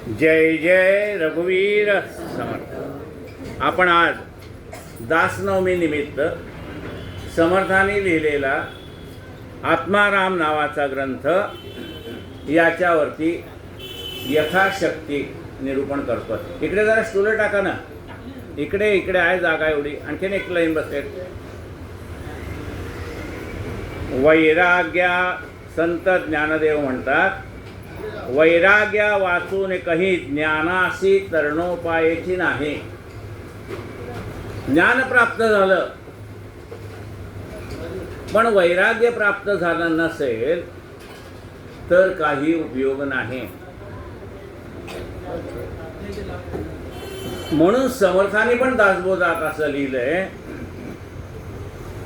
जय जय रघुवीर समर्थ। आपण आज दासनवमी निमित्त समर्थांनी लिहिलेला आत्माराम नावाचा ग्रंथ याच्यावरती यथाशक्ती निरूपण करतो। इकडे जरा स्टूल टाका ना, इकडे इकडे आहे जागा एवढी, आणखीन एक लाईन बसेल। वैराग्या संत ज्ञानदेव म्हणतात, वैराग्य वाचून काही ज्ञानाशी तरणोपायाची नाही। ज्ञान प्राप्त झालं पण वैराग्य प्राप्त झालं नसेल तर काही उपयोग नाही। म्हणून समर्थांनी पण दासबोधात असं लिहिलंय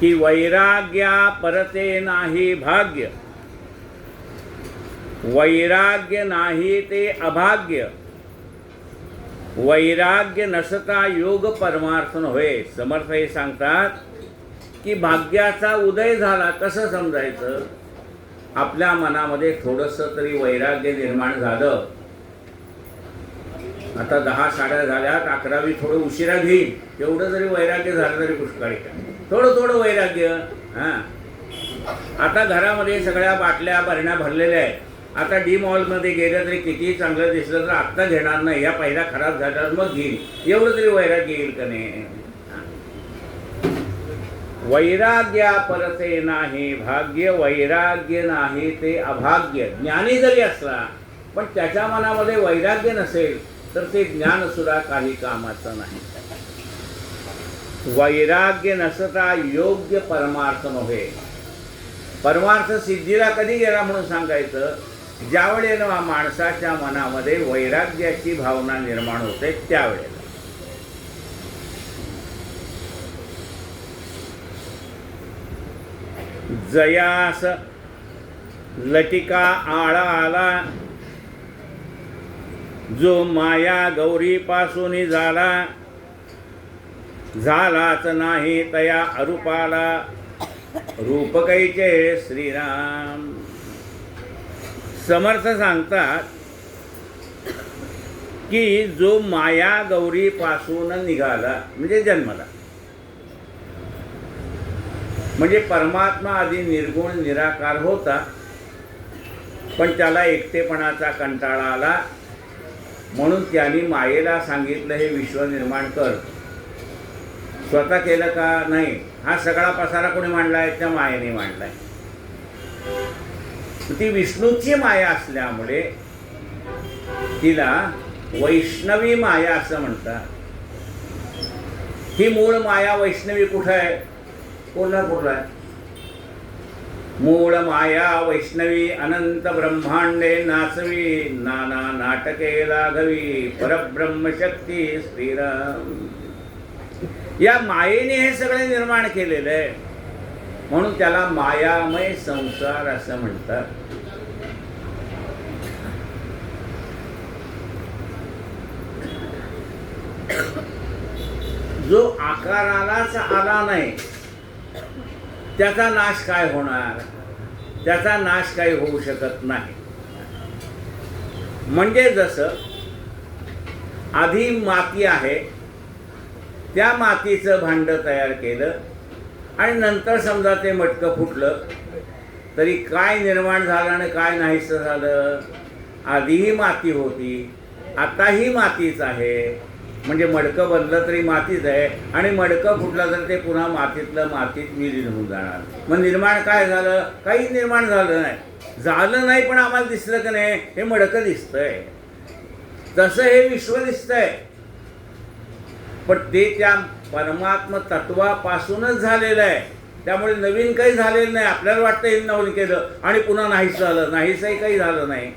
की वैराग्या परते नाही भाग्य, वैराग्य नाही ते अभाग्य, वैराग्य नसता योग परमार्थ नव्हे। समर्थ हे सांगतात की भाग्याचा उदय झाला कसं समजायचं? आपल्या मनामध्ये थोडंसं तरी वैराग्य निर्माण झालं। आता 10 साड्या झाल्यात, 11वी थोडं उशिरा घेईन, तेवढं जरी वैराग्य झालं तरी पुष्कळ थोडं थोडं वैराग्य। आता घरामध्ये सगळ्या बाटल्या भरण्या भरलेल्या आहेत। आता डी मॉलमध्ये गेलं तरी कितीही चांगलं दिसलं तर आत्ता घेणार नाही, या पहिला खराब झाल्यावर मग घेईन, एवढं तरी वैराग्य येईल का नाही? वैराग्या परते नाही भाग्य, वैराग्य नाही ते अभाग्य। ज्ञानी जरी असला पण त्याच्या मनामध्ये वैराग्य नसेल तर ते ज्ञान सुद्धा काही कामाचं नाही। वैराग्य नसता योग्य परमार्थ नव्हे। परमार्थ सिद्धीला कधी गेला म्हणून सांगायचं? ज्यावेळेला माणसाच्या मनामध्ये वैराग्याची भावना निर्माण होते त्यावेळेला। जयास लटिका आळा आला, जो माया गौरी पासून झाला, झालाच नाही तया अरूपाला, रूप कैचे श्रीराम। समर्थ सांगतात की जो माया गौरी पासून निघाला म्हणजे जन्मला, म्हणजे परमात्मा आधी निर्गुण निराकार होता पण त्याला एकटेपणाचा कंटाळा आला म्हणून त्यांनी मायेला सांगितलं हे विश्व निर्माण कर। स्वतः केलं का? नाही। हा सगळा पसारा कोणी मांडलाय? त्या मायेने मांडलाय। ती विष्णूची माया असल्यामुळे तिला वैष्णवी माया असं म्हणतात। ही मूळ माया वैष्णवी कुठं आहे? कोल्हापूरला आहे। मूळ माया वैष्णवी अनंत ब्रह्मांडे नाचवी, नाना नाटके लाघवी, परब्रह्म शक्ती श्रीराम। या मायेने हे सगळे निर्माण केलेलं आहे म्हणून त्याला मायामय संसार असं म्हणतात। जो आकारालाच आला नाही त्याचा नाश काय होणार? त्याचा नाश काही होऊ शकत नाही। म्हणजे जसं आधी माती आहे, त्या मातीचं भांड तयार केलं आणि नंतर समजा ते मटकं फुटलं तरी काय निर्माण झालं आणि काय नाहीसं झालं? आधीही माती होती, आताही मातीच आहे। म्हणजे मडकं बनलं तरी मातीच आहे आणि मडकं फुटलं तर ते पुन्हा मातीतलं मातीत विलीन होऊन जाणार। मग निर्माण काय झालं? काही निर्माण झालं नाही। झालं नाही पण आम्हाला दिसलं का नाही? हे मडकं दिसतंय, तसं हे विश्व दिसतंय पण ते त्या परमात्मा तत्वापासूनच झालेलं आहे। त्यामुळे नवीन काही झालेलं नाही। आपल्याला वाटतं हे नवीन केलं आणि पुन्हा नाहीच झालं, नाहीसही काही झालं नाही।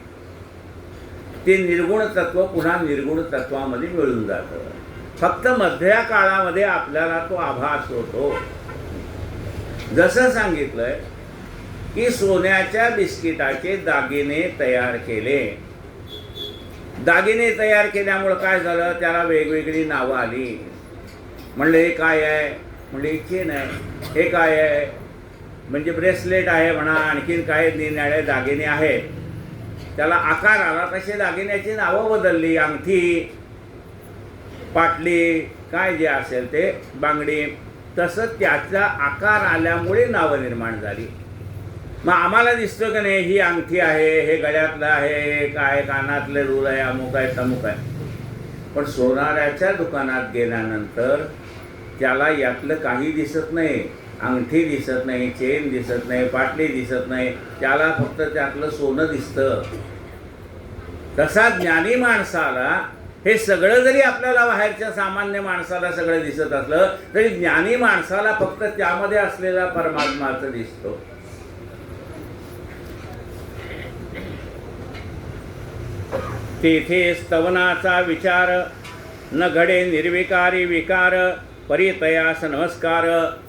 ते निर्गुण तत्व पुन्हा निर्गुण तत्वामध्ये मिळून जातं। फक्त मध्या काळामध्ये आपल्याला तो आभास होतो। जसं सांगितलंय की सोन्याच्या बिस्किटाचे दागिने तयार केले। दागिने तयार केल्यामुळे काय झालं? त्याला वेगवेगळी नावं आली। म्हणले हे काय आहे? म्हणजे चेन आहे। हे काय आहे? म्हणजे ब्रेसलेट आहे म्हणा, आणखीन काय निराळे दागिने आहेत। त्याला आकार आला तसे दागिन्याची नावं बदलली. अंगठी, पाटली, काय जे असेल ते, बांगडी, तसं त्याचा आकार आल्यामुळे नावं निर्माण झाली. मग आम्हाला दिसतं का नाही ही अंगठी आहे, हे गळ्यातलं आहे, हे काय कानातले रूल आहे, अमुक आहे तमुक आहे. पण सोनाराच्या दुकानात गेल्यानंतर त्याला यातलं काही दिसत नाही. अंगठी दिसत नाही, चेन दिसत नाही, पाटली दिसत नाही, त्याला फक्त त्यातलं सोनं दिसतं. तसा ज्ञानी माणसाला हे सगळं जरी आपल्याला बाहेरच्या सामान्य माणसाला सगळं दिसत असलं तरी ज्ञानी माणसाला फक्त त्यामध्ये असलेला परमात्माच दिसतो. तेथे स्तवनाचा विचार न घडे निर्विकारी विकार, परितयास नमस्कार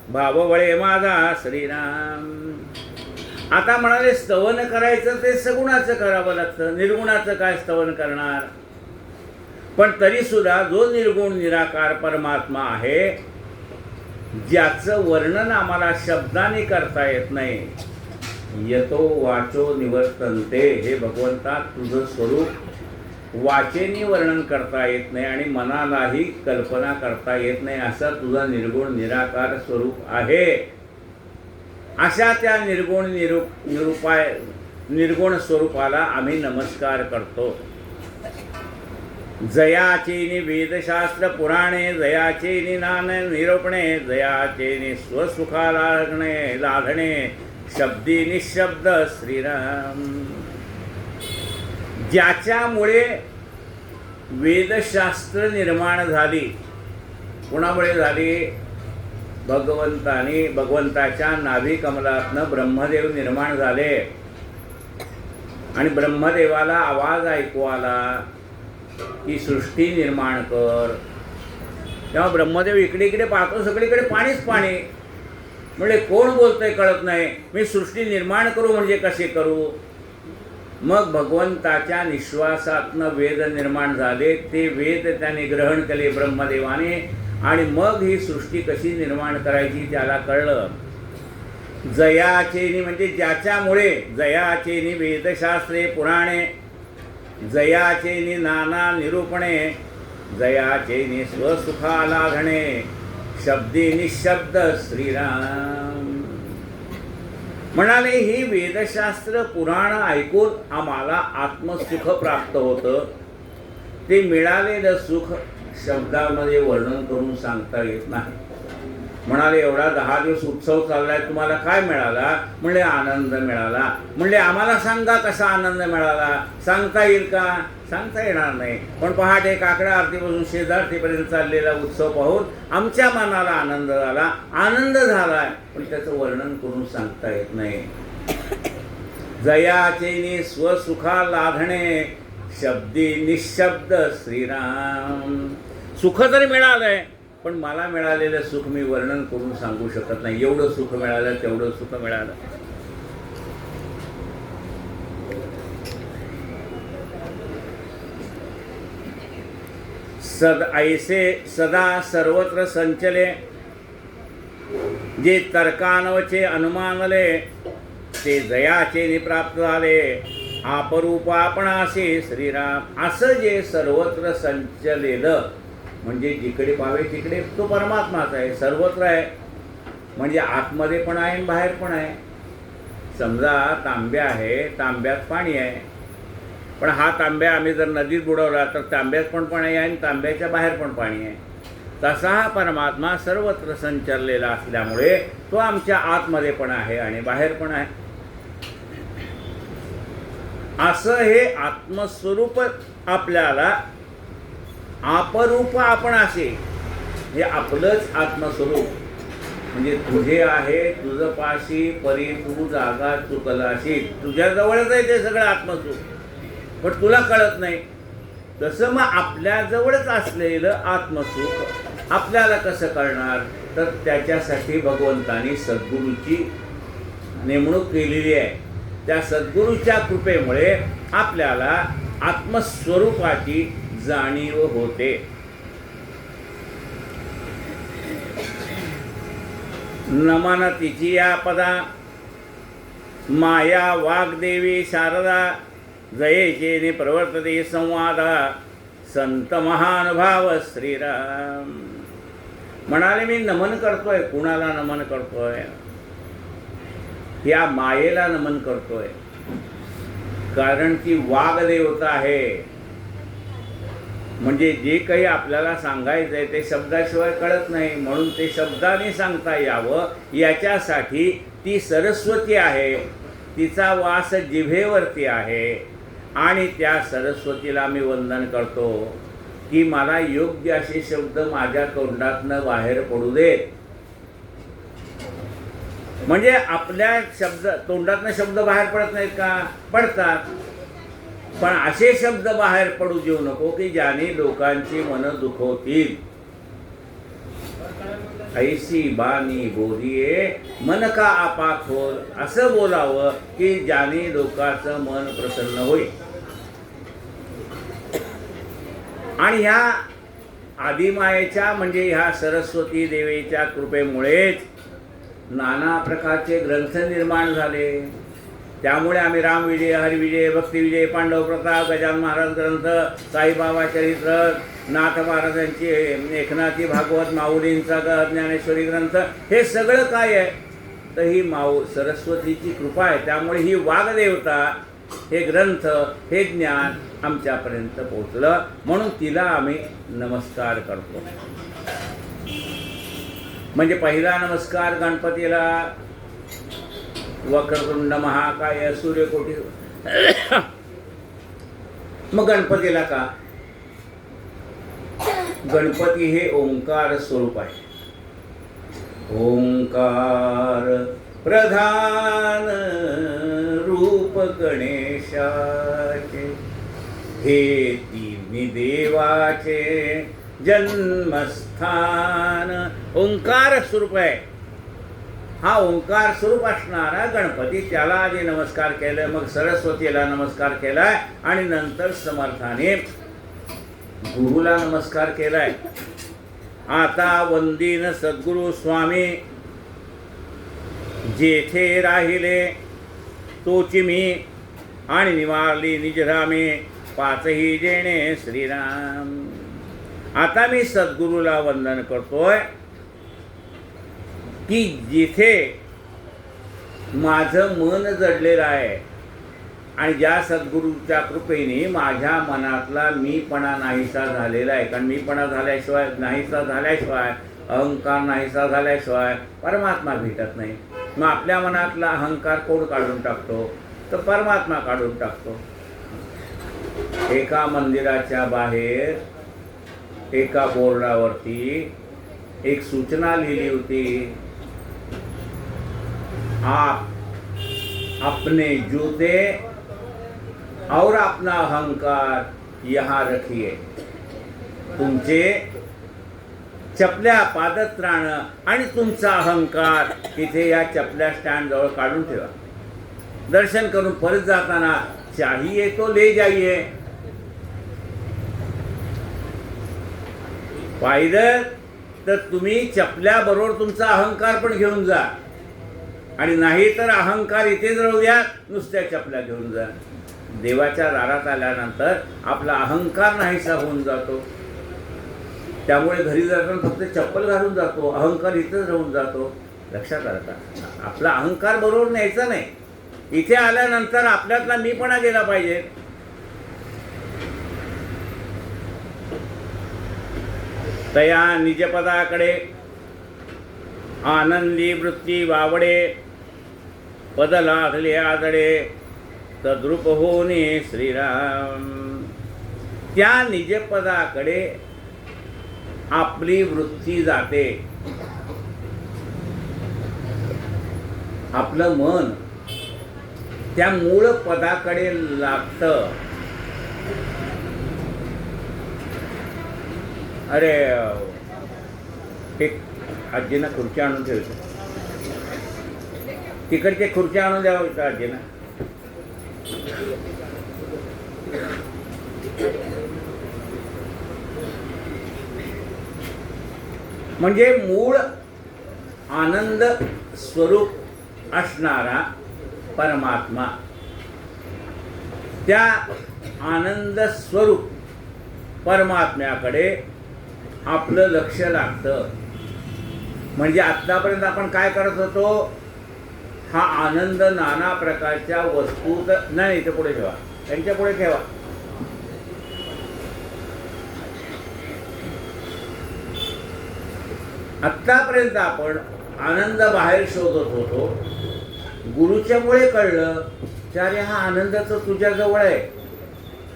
भाववळे माझा श्रीराम. आता म्हणाले स्तवन करायचं ते सगुणाचं करावं लागतं, निर्गुणाचं काय स्तवन करणार. पण तरी सुद्धा जो निर्गुण निराकार परमात्मा आहे, ज्याचं वर्णन आम्हाला शब्दाने करता येत नाही, यतो वाचो निवर्तन्ते, हे भगवंता तुझं स्वरूप वाचेनी वर्णन करता येत नाही आणि मनालाही कल्पना करता येत नाही, असं तुझं निर्गुण निराकार स्वरूप आहे. अशा त्या निर्गुण स्वरूपाला आम्ही नमस्कार करतो. जयाचेनी वेदशास्त्र पुराणे, जयाचेनी नान निरूपणे, जयाचेनी स्वसुखा लाधणे, शब्दी निशब्द श्रीराम. ज्याच्यामुळे वेदशास्त्र निर्माण झाली, कुणामुळे झाली? भगवंताच्या नाभी कमलातनं ब्रह्मदेव निर्माण झाले आणि ब्रह्मदेवाला आवाज ऐकू आला की सृष्टी निर्माण कर. तेव्हा ब्रह्मदेव इकडे इकडे पाहतो, सगळीकडे पाणीच पाणी. म्हणजे कोण बोलतंय कळत नाही, मी सृष्टी निर्माण करू म्हणजे कसे करू. मग भगवंताच्या निश्वासातनं वेद निर्माण झाले, ते वेद त्याने ग्रहण केले ब्रह्मदेवाने आणि मग ही सृष्टी कशी निर्माण करायची त्याला कळलं. जयाचेनी म्हणजे ज्याच्यामुळे, जयाचेनी वेदशास्त्रे पुराणे, जयाचेनी नाना निरूपणे, जयाचेनी स्वसुखा लाधणे, शब्दी निशब्द श्रीराम. म्हणाले ही वेदशास्त्र पुराण ऐकून आम्हाला आत्मसुख प्राप्त होतं. ते मिळालेलं सुख शब्दामध्ये वर्णन करून सांगता येत नाही. म्हणाले एवढा 10 दिवस उत्सव चाललाय, तुम्हाला काय मिळाला? म्हणले आनंद मिळाला. म्हणले आम्हाला सांगा कसा आनंद मिळाला. सांगता येईल का? सांगता येणार नाही. पण पहाटे काकडा आरतीपासून शेजारतीपर्यंत चाललेला उत्सव पाहून आमच्या मनाला आनंद झाला. आनंद झालाय, पण त्याचं वर्णन करून सांगता येत नाही. जयाचेनी स्वसुखा लाधणे, शब्दी निशब्द श्रीराम. सुख तर मिळालंय, पण मला मिळालेलं सुख मी वर्णन करून सांगू शकत नाही. एवढं सुख मिळालं, तेवढं सुख मिळालं. ऐसे सदा सर्वत्र संचले, जे तर्कानवचे अनुमानले, ते जयाचे प्राप्त झाले. आपरूपा आपणासी श्रीराम. असं जे सर्वत्र संचलेलं म्हणजे जिकडे पावे तिकडे तो परमात्माच आहे, सर्वत्र आहे. म्हणजे आतमध्ये पण आहे आणि बाहेर पण आहे. समजा तांब्या आहे, तांब्यात पाणी आहे, पण हा तांब्या आम्ही जर नदीत बुडवला तर तांब्यात पण पाणी आहे आणि तांब्याच्या बाहेर पण पाणी आहे. तसा हा परमात्मा सर्वत्र संचरलेला असल्यामुळे तो आमच्या आतमध्ये पण आहे आणि बाहेर पण आहे. असं हे आत्मस्वरूप आपल्याला आपरूप आपण असे, हे आपलंच आत्मस्वरूप म्हणजे तुझे आहे, तुझं पाशी परी तू जागा चुकलाशी. तुझ्या जवळच आहे ते सगळं आत्मस्वरूप, पण तुला कळत नाही. तसं मग आपल्या जवळच असलेलं आत्मस्वरूप आपल्याला कसं कळणार? तर त्याच्यासाठी भगवंतानी सद्गुरूची नेमणूक केलेली आहे. त्या सद्गुरूच्या कृपेमुळे आपल्याला आत्मस्वरूपाची जाणीव होते. नमन तिची या पदा, माया वाग्देवी शारदा, जयेचे प्रवर्तते संवादा संत महानुभाव श्रीराम. म्हणाले मी नमन करतोय. कुणाला नमन करतोय? या मायेला नमन करतोय, कारण ती वाग्देवता आहे. म्हणजे जे काही आपल्याला सांगायचं आहे ते शब्दाशिवाय कळत नाही, म्हणून ते शब्दाने सांगता यावं याच्यासाठी ती सरस्वती आहे. तिचा वास जिभेवरती आहे आणि त्या सरस्वतीला मी वंदन करतो की मला योग्य असे शब्द माझ्या तोंडातनं बाहेर पडू देत. म्हणजे आपल्या तोंडातनं शब्द बाहेर पडत नाहीत का? पडतात. पण असे शब्द बाहेर पडू देऊ नको की ज्याने लोकांची मनं दुखवतील. ऐसी बानी बोलिये मन का आपा खोल, असं बोलावं की ज्याने लोकांचं मन प्रसन्न होईल. आणि ह्या आदिमायेच्या म्हणजे ह्या सरस्वती देवीच्या कृपेमुळेच नाना प्रकारचे ग्रंथ निर्माण झाले. त्यामुळे आम्ही रामविजय, हरिविजय, भक्तिविजय, पांडव प्रताप, गजानन महाराज ग्रंथ, साईबाबा चरित्र, नाथ महाराजांची एकनाथी भागवत, माऊलींचा ज्ञानेश्वरी ग्रंथ, हे सगळं काय आहे तर ही सरस्वतीची कृपा आहे. त्यामुळे ही वाग्देवता, हे ग्रंथ, हे ज्ञान आमच्यापर्यंत पोहोचलं, म्हणून तिला आम्ही नमस्कार करतो. म्हणजे पहिला नमस्कार गणपतीला, वक्रतुंड महाकाय सूर्यकोटी. मग गणपतीला का? गणपती हे ओंकार स्वरूप आहे. ओंकार प्रधान रूप गणेशाचे, हे तिन्ही देवाचे जन्मस्थान. ओंकार स्वरूप आहे. हा ओंकार स्वरूप असणारा गणपती, त्याला आधी नमस्कार केलं, मग सरस्वतीला नमस्कार केलाय आणि नंतर समर्थाने गुरुला नमस्कार केलाय. आता वंदीन सद्गुरु स्वामी, जेथे राहिले तोची मी, आणि निवारली निजरामे पाचही जेणे श्रीराम. आता मी सद्गुरूला वंदन करतोय की जिथे माझं मन जडलेलं आहे आणि ज्या सद्गुरूच्या कृपेने माझ्या मनातला मीपणा नाहीसा झालेला आहे. कारण मीपणा झाल्याशिवाय, नाहीसा झाल्याशिवाय, अहंकार नाहीसा झाल्याशिवाय परमात्मा भेटत नाही. मग आपल्या मनातला अहंकार कोण काढून टाकतो? तर परमात्मा काढून टाकतो. एका मंदिराच्या बाहेर एका बोर्डावरती एक सूचना लिहिली होती, आप अपने जूते और अपना अहंकार यहाँ रखिए. तुमचे चपल्या, पादत्राण आणि तुमचा अहंकार तिथे या चपल्या स्टँड जवळ काढून ठेवा. दर्शन करून परत जाताना चाहिए तो ले जाइए. पाहिलं तर तुम्ही चपल्याबरोबर तुमचा अहंकार पण घेऊन जा, आणि नाही तर अहंकार इथेच राहू द्या, नुसत्या चपल्या घेऊन जा. देवाच्या दारात आल्यानंतर आपला अहंकार नाहीसा होऊन जातो. त्यामुळे घरी जाताना फक्त चप्पल घालून जातो, अहंकार इथेच राहून जातो. लक्षात आलं का? आपला अहंकार बरोबर न्यायचा नाही. इथे आल्यानंतर आपल्यातला मीपणा गेला पाहिजे. तया निजपदाकडे आनंदी वृत्ती वावडे, पद लागले आदडे तद्रूप होणे श्रीराम. त्या निजपदाकडे आपली वृत्ती जाते. आपलं मन त्या मूळ पदाकडे लागतं. अरे एक आजीनं खुर्च्या आणून ठेवतो, तिकडचे खुर्च्या आणून द्यावं होतं आजीनं. म्हणजे मूळ आनंद स्वरूप असणारा परमात्मा त्या आनंद स्वरूप परमात्म्याकडे आपलं लक्ष लागतं. म्हणजे आत्तापर्यंत आपण काय करत होतो, हा आनंद नाना प्रकारच्या वस्तू नाही, इथे पुढे ठेवा, त्यांच्या पुढे ठेवा. आत्तापर्यंत आपण आनंद बाहेर शोधत होतो. गुरुच्यामुळे कळलं की अरे हा आनंद तर तुझ्या जवळ आहे,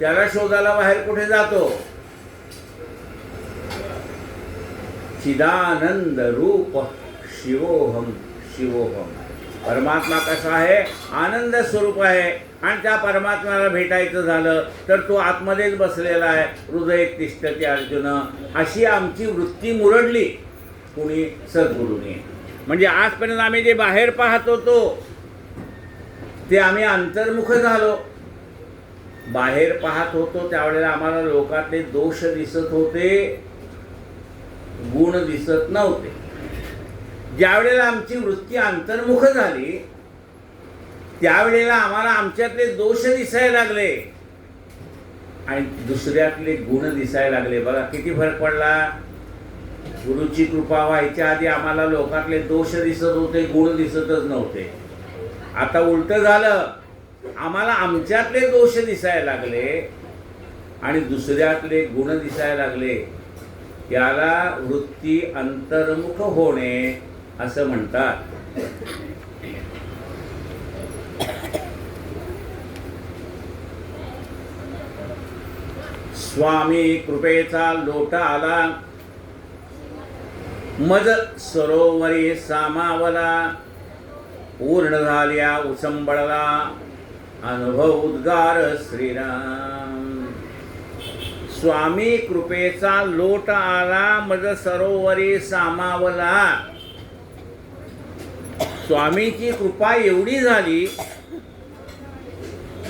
त्याला शोधायला बाहेर कुठे जातो. चिदानंद रूप शिवोहम शिवोहम. परमात्मा कसा आहे, आनंद स्वरूप आहे. आणि त्या परमात्म्याला भेटायचं झालं तर तो आतमध्येच बसलेला आहे. हृदय तिष्ठते अर्जुन. अशी आमची वृत्ती मुरडली कुणी, सद्गुरूने. म्हणजे आजपर्यंत आम्ही जे बाहेर पाहत होतो ते आम्ही अंतर्मुख झालो. बाहेर पाहत होतो त्यावेळेला आम्हाला लोकातले दोष दिसत होते, गुण दिसत नव्हते. ज्यावेळेला आमची वृत्ती अंतर्मुख झाली त्यावेळेला आम्हाला आमच्यातले दोष दिसायला लागले आणि दुसऱ्यातले गुण दिसायला लागले. बघा किती फरक पडला. गुरुची कृपा व्हायच्या आधी आम्हाला लोकातले दोष दिसत होते, गुण दिसतच नव्हते. आता उलट झालं, आम्हाला आमच्यातले दोष दिसायला लागले आणि दुसऱ्यातले गुण दिसायला लागले. याला वृत्ती अंतर्मुख होणे असं म्हणतात. स्वामी कृपेचा लोटा आला, मज सरोवरी सामावला, पूर्ण झाल्या उसंबळला, अनुभव उद्गार श्रीराम. स्वामी कृपेचा लोट आला, मज सरोवरी सामावला. स्वामीची कृपा एवढी झाली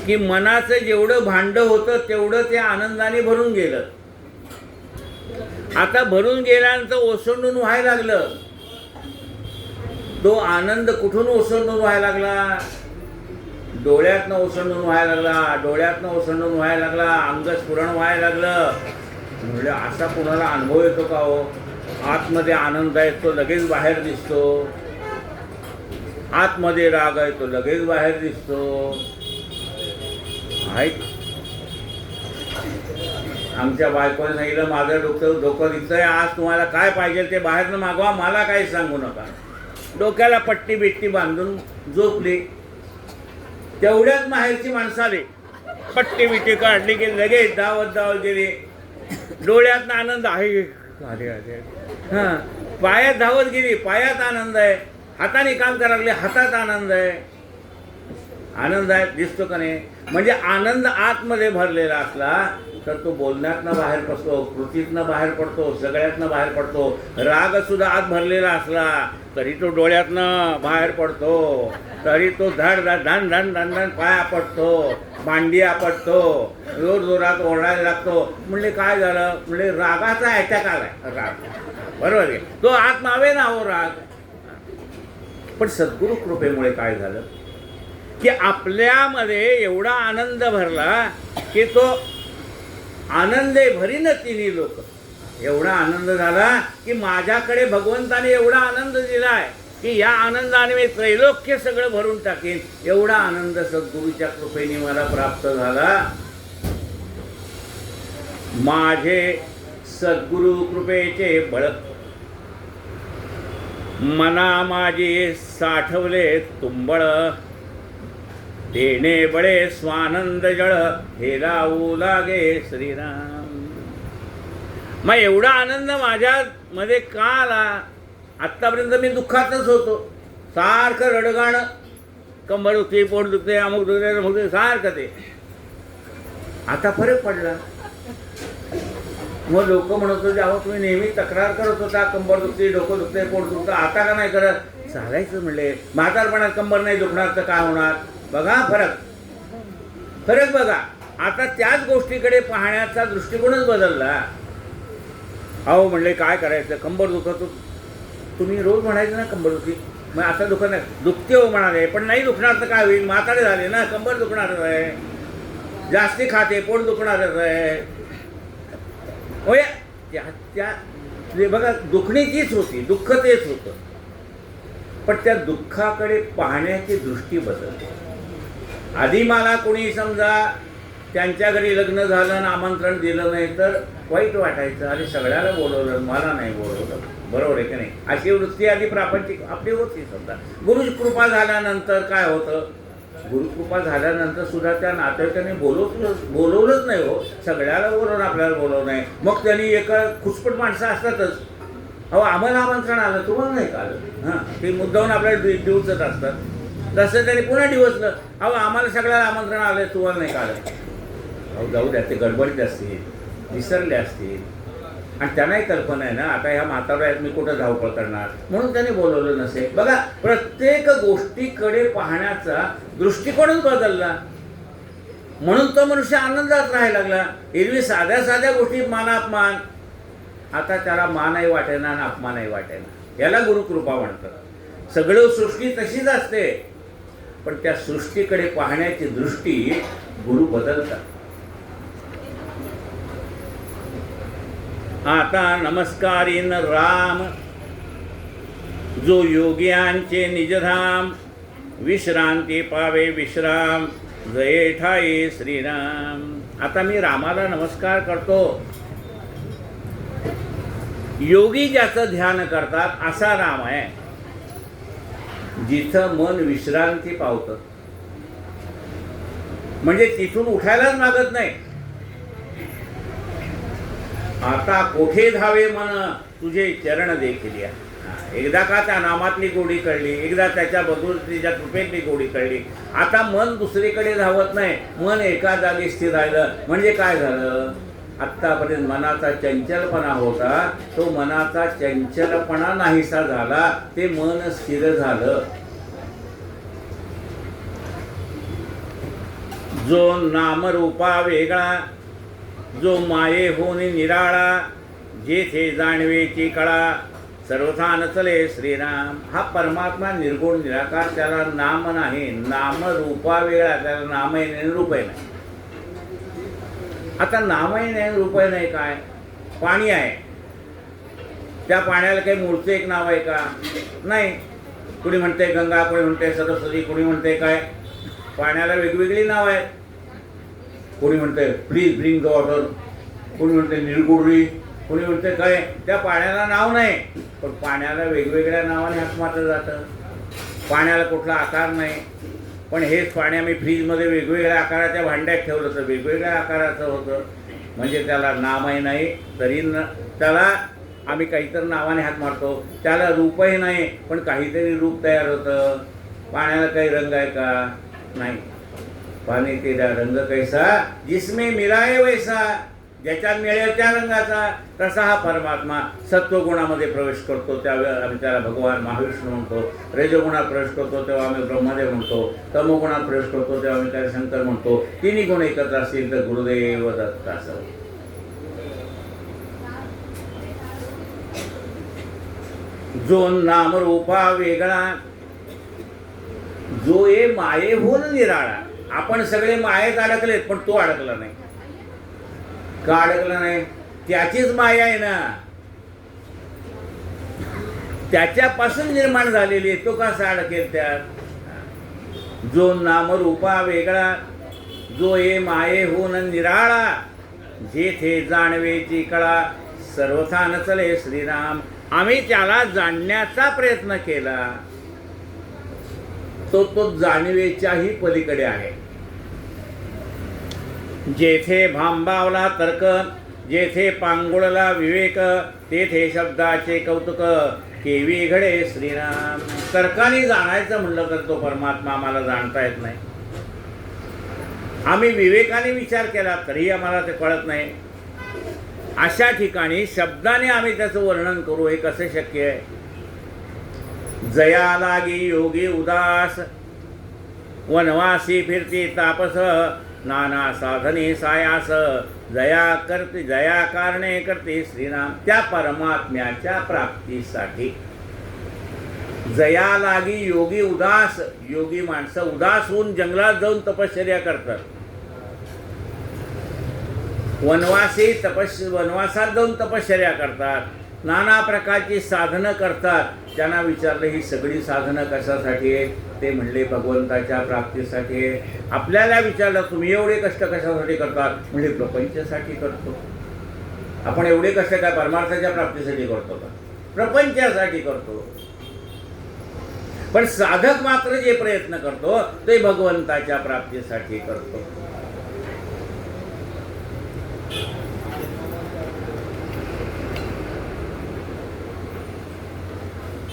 की मनाचं जेवढं भांड होतं तेवढं ते आनंदाने भरून गेलं. आता भरून गेल्यानंतर ओसंडून व्हायला लागलं. तो आनंद कुठून ओसंडून व्हायला लागला? डोळ्यातनं ओसंडून व्हायला लागला, डोळ्यातनं ओसंडून व्हायला लागला, अंगस्फुरण व्हायला लागलं. म्हणजे असा कुणाला अनुभव येतो का हो? आतमध्ये आनंद आहे तो लगेच बाहेर दिसतो, आतमध्ये राग आहे तो लगेच बाहेर दिसतो. आमच्या बायकोने सांगितलं माझं डोकं दिसतंय, आज तुम्हाला काय पाहिजे ते बाहेरनं मागवा, मला काही सांगू नका. डोक्याला पट्टी बिट्टी बांधून झोपली. तेवढ्याच माहेरची माणसं आली, पट्टी बिट्टी काढली की लगेच धावत गेली. डोळ्यातनं आनंद आहे, अरे अरे हां, पायात धावत गेली, पायात आनंद आहे. हाताने काम करायला लागले, हातात आनंद आहे. आनंद आहे दिसतो का नाही? म्हणजे आनंद आतमध्ये भरलेला असला तर तो बोलण्यातनं बाहेर पडतो, कृतीतनं बाहेर पडतो, सगळ्यातनं बाहेर पडतो. राग सुद्धा आत भरलेला असला तरी तो डोळ्यातनं बाहेर पडतो, तरी तो धड धड धन धन धन धन पाय आपटतो, मांडी आपटतो, जोर जोरात ओरडायला लागतो. म्हणले काय झालं? म्हणले रागाचा अटॅक आलाय. राग बरोबर आहे, तो आत मावे ना हो राग. पण सद्गुरु कृपेमुळे काय झालं की आपल्यामध्ये एवढा आनंद भरला की तो आनंदे भरीन तिन्ही लोक. एवढा आनंद झाला की माझ्याकडे भगवंताने एवढा आनंद दिलाय की या आनंदाने मी त्रैलोक्य सगळं भरून टाकेन. एवढा आनंद सद्गुरूच्या कृपेने मला प्राप्त झाला. माझे सद्गुरु कृपेचे बळ, मना माझे साठवले तुंबळ, देणे बळे स्वानंद जळ, हे लावू लागे श्रीराम. मग एवढा आनंद माझ्यामध्ये का आला? आत्तापर्यंत मी दुःखातच होतो, सारखं रडगाणं, कंबर दुखते, पोट दुखते, अमुक दुखते, अमुक दुखते, सारखं ते. आता फरक पडला. मग लोक म्हणत होते अहो तुम्ही नेहमी तक्रार करत होता, कंबर दुखते, डोकं दुखते, पोट दुखतं, आता का नाही करत? चालायचं म्हणले. म्हातारपणात कंबर नाही दुखणार तर काय होणार? बघा फरक बघा. आता त्याच गोष्टीकडे पाहण्याचा दृष्टिकोनच बदलला. अहो म्हणले काय करायचं, कंबर दुखत, तुम्ही रोज म्हणायचं ना कंबर दुखी, मग आता दुखत नाही, दुखते हो म्हणाले, पण नाही दुखणार तर काय होईल, म्हातारे झाले ना, कंबर दुखणार आहे. जास्ती खाते पोट दुखणारच आहे. होय, त्या बघा दुखणी तीच होती, दुःख तेच होतं, पण त्या दुःखाकडे पाहण्याची दृष्टी बदलते. आधी मला कोणी समजा त्यांच्या घरी लग्न झालं आणि आमंत्रण दिलं नाही तर वाईट वाटायचं, अरे सगळ्याला बोलवलं मला नाही बोलवलं, बरोबर आहे की नाही? अशी वृत्ती आधी प्रापंचिक आपली होती. समजा गुरुकृपा झाल्यानंतर काय होतं, गुरुकृपा झाल्यानंतर सुद्धा त्या नातेवाईकांनी बोलवलंच नाही हो, सगळ्याला बोलवून आपल्याला बोलवलं नाही. मग त्यांनी एका खुसपट माणसं असतातच, अहो आम्हाला आमंत्रण आलं तुम्हाला नाही का आलं, हां ते मुद्दाहून आपल्याला डिवचत असतात. तसं त्यांनी पुन्हा डिवचलं, अहो आम्हाला सगळ्याला आमंत्रण आलं तुम्हाला नाही का आलं. अहो जाऊ द्या, ते गडबडीत असतील, विसरले असतील, आणि त्यांनाही कल्पना आहे ना आता ह्या म्हाताऱ्यात मी कुठं धावपळ करणार, म्हणून त्यांनी बोलवलं नसेल. बघा प्रत्येक गोष्टीकडे पाहण्याचा दृष्टिकोनच बदलला, म्हणून तो मनुष्य आनंदात राहायला लागला. एरवी साध्या साध्या गोष्टीत मानापमान, आता त्याला मानही वाटेना आणि अपमानही वाटेना. याला गुरुकृपा म्हणतात. सगळं सृष्टी तशीच असते, पण त्या सृष्टीकडे पाहण्याची दृष्टी गुरु बदलतात. आता नमस्कारीन राम, जो योग्यांचे निजधाम, विश्रांती पावे विश्राम, जये ठाई श्रीराम. आता मी रामाला नमस्कार करतो. योगी ज्याचं ध्यान करतात असा राम आहे, जिथं मन विश्रांती पावतं, म्हणजे तिथून उठायलाच मागत नाही. आता कोठे धावे मन तुझे चरण देखील या. एकदा का त्या नामातली गोडी कळली, एकदा त्याच्या बदुरतीच्या कृपेतली गोडी कळली, आता मन दुसरीकडे धावत नाही, मन एका जागी स्थिर राहिलं. म्हणजे काय झालं, आत्तापर्यंत मनाचा चंचलपणा होता, तो मनाचा चंचलपणा नाहीसा झाला, ते मन स्थिर झालं. जो नामरूपा वेगळा, जो माये होनी निराळा, जेथे जाणवेची कळा, सर्वथा नचले श्रीराम. हा परमात्मा निर्गुण निराकार, त्याला नाम नाही, नाम रूपा वेगळा, त्याला नामही नाही रूपही नाही. आता नामही नाही रूपही नाही, काय पाणी आहे, त्या पाण्याला काही मूळचं एक नाव आहे का? नाही. कुणी म्हणते गंगा, कुणी म्हणते सरस्वती, कुणी म्हणते काय, पाण्याला वेगवेगळी नाव आहेत. कोणी म्हणते प्लीज ब्रिंग द वॉटर, कोणी म्हणते निर्गुणी, कोणी म्हणते काय, त्या पाण्याला नाव नाही, पण पाण्याला वेगवेगळ्या नावाने हाक मारलं जातं. पाण्याला कुठला आकार नाही, पण हेच पाणी आम्ही फ्रीजमध्ये वेगवेगळ्या आकाराच्या भांड्यात ठेवलं तर वेगवेगळ्या आकाराचं होतं. म्हणजे त्याला नामही नाही, तरी त्याला आम्ही काहीतरी नावाने हाक मारतो. त्याला रूपही नाही, पण काहीतरी रूप तयार होतं. पाण्याला काही रंग आहे का? नाही. पाणी तेरा रंग कैसा जिसमें मिलाये वैसा, ज्याच्यात मिळेल त्या रंगाचा. तसा हा परमात्मा सत्वगुणामध्ये प्रवेश करतो त्यावेळेस आम्ही त्याला भगवान महाविष्णू म्हणतो. रजोगुणात प्रवेश करतो तेव्हा आम्ही ब्रह्मदेव म्हणतो. तमोगुणात प्रवेश करतो तेव्हा आम्ही त्याला शंकर म्हणतो. तिन्ही गुण एकत्र असतील तर गुरुदेव दत्त असं. जो नामरूपा वेगळा, जो ये मायेहून निराळा. आपण सगळे मायेत अडकलेत, पण तो अडकला नाही. का अडकला नाही? त्याचीच माया आहे ना, त्याच्यापासून निर्माण झालेली आहे, तो कसा अडकेल त्यात? जो नामरूपा वेगळा, जो ये मायेहून निराळा, जेथे जाणवेची कळा, सर्वथा नचले श्रीराम. आम्ही त्याला जाणण्याचा प्रयत्न केला, तो जाणीवेच्याही पलीकडे आहे. जेथे भांबावला तर्क, जेथे पांगुळला विवेक, तेथे शब्दाचे कौतुक, केवी घडे श्रीराम. तर्काने जाणायचं म्हणलं तर तो परमात्मा आम्हाला जाणता येत नाही. आम्ही विवेकाने विचार केला तरी आम्हाला ते कळत नाही. अशा ठिकाणी शब्दाने आम्ही त्याचं वर्णन करू, हे कसे शक्य आहे? जया लागी योगी उदास, वनवासी फिरती तापस, नाना साधने सायास, जया कारणे करते श्रीराम. त्या परमात्म्याच्या प्राप्तीसाठी जया लागी योगी उदास. योगी माणसं उदास होऊन जंगलात जाऊन तपश्चर्या करतात. वनवासात जाऊन तपश्चर्या करतात, नाना प्रकारची साधनं करतात. त्यांना विचारलं ही सगळी साधनं कशासाठी आहे? ते म्हणले भगवंताच्या प्राप्तीसाठी आहे. आपल्याला विचारलं तुम्ही एवढे कष्ट कशासाठी करतात? म्हणजे प्रपंचासाठी करतो. आपण एवढे कष्ट काय परमार्थाच्या प्राप्तीसाठी करतो का? प्रपंचासाठी करतो. पण साधक मात्र जे प्रयत्न करतो ते भगवंताच्या प्राप्तीसाठी करतो.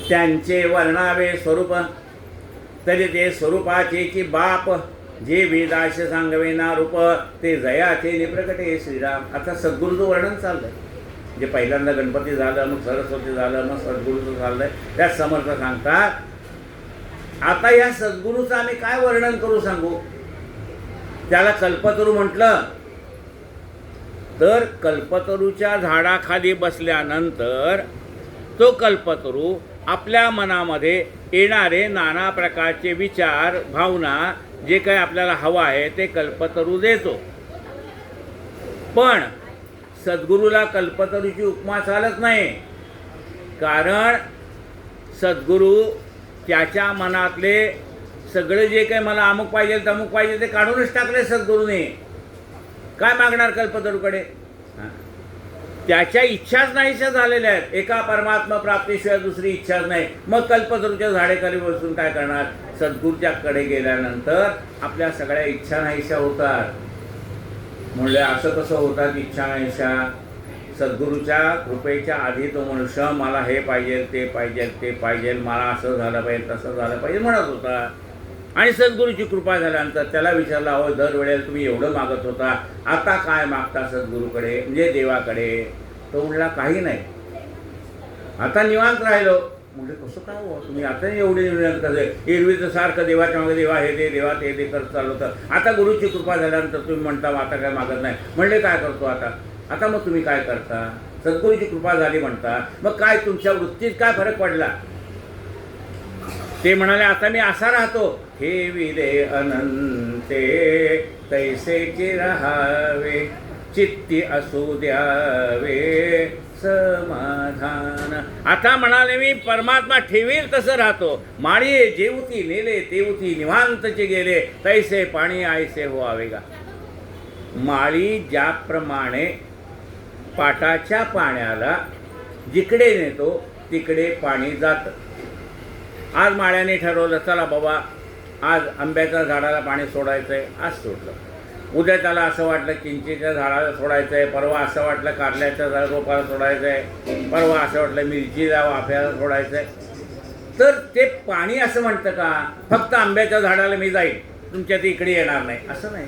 त्यांचे वर्णावे स्वरूप तरी ते स्वरूपाचे की बाप, जे वेदाश सांगवे ना रूप, ते जयाचे निप्रकटे श्रीराम. आता सद्गुरूचं वर्णन चाललंय. जे पहिल्यांदा गणपती झालं, मग सरस्वती झालं, मग सद्गुरूचं चाललंय. त्यात समर्थ सांगतात आता या सद्गुरूचं आम्ही काय वर्णन करू सांगू? त्याला कल्पतरू म्हटलं तर कल्पतरूच्या झाडाखाली बसल्यानंतर तो कल्पतरू आपल्या मनामध्ये येणारे नाना प्रकारचे विचार, भावना, जे काही आपल्याला हवं आहे ते कल्पतरू देतो. पण सद्गुरूला कल्पतरूची उपमा चालत नाही. कारण सद्गुरू त्याच्या मनातले सगळे जे काही मला अमुक पाहिजे तमुक पाहिजे ते काढूनच टाकले सद्गुरूने. काय मागणार कल्पतरूकडे? त्याच्या इच्छाच नाहीशा झालेल्या आहेत. एका परमात्मा प्राप्तीशिवाय दुसरी इच्छाच नाही. मग कल्पतरूच्या झाडेखाली बसून काय करणार? सद्गुरूच्याकडे गेल्यानंतर आपल्या सगळ्या इच्छा नाहीशा होतात. म्हणले असं कसं होतात इच्छा नाहीशा? सद्गुरूच्या कृपेच्या आधी तो मनुष्य मला हे पाहिजे, ते पाहिजे, ते पाहिजे, मला असं झालं पाहिजे, तसं झालं पाहिजे म्हणत होता. आणि सद्गुरूची कृपा झाल्यानंतर त्याला विचारलं, अहो दरवेळेला तुम्ही एवढं मागत होता, आता काय मागता सद्गुरूकडे म्हणजे देवाकडे? तो म्हणला काही नाही, आता निवांत राहिलो. म्हणजे कसं काय हो तुम्ही आता एवढे निवांत कसे? एरवी तर सारखं देवाच्या मागे देवा हे दे, देवा ते दे करत चालू होतं. आता गुरुची कृपा झाल्यानंतर तुम्ही म्हणता आता काय मागत नाही. म्हणले काय करतो आता? आता मग तुम्ही काय करता? सद्गुरूची कृपा झाली म्हणता, मग काय तुमच्या वृत्तीत काय फरक पडला? ते म्हणाले आता मी असा राहतो, हे विदे अनंते तैसेचे राहावे, चित्ती असू द्यावे समाधान. आता म्हणाले मी परमात्मा ठेवील तसं राहतो. माळी जेवती नेले तेवती निवांतचे गेले, तैसे पाणी आयसे व्हावे गा. माळी ज्याप्रमाणे पाटाच्या पाण्याला जिकडे नेतो तिकडे पाणी जातं. आज माळ्याने ठरवलं चला बाबा आज आंब्याच्या झाडाला पाणी सोडायचं आहे, आज सोडलं. उद्या त्याला असं वाटलं चिंचेच्या झाडाला सोडायचं आहे, परवा असं वाटलं कारल्याच्या रोपाला सोडायचं आहे, परवा असं वाटलं मिरचीला वाफ्याला सोडायचं आहे. तर ते पाणी असं म्हणतं का फक्त आंब्याच्या झाडाला मी जाईल तुमच्या ते इकडे येणार नाही? असं नाही.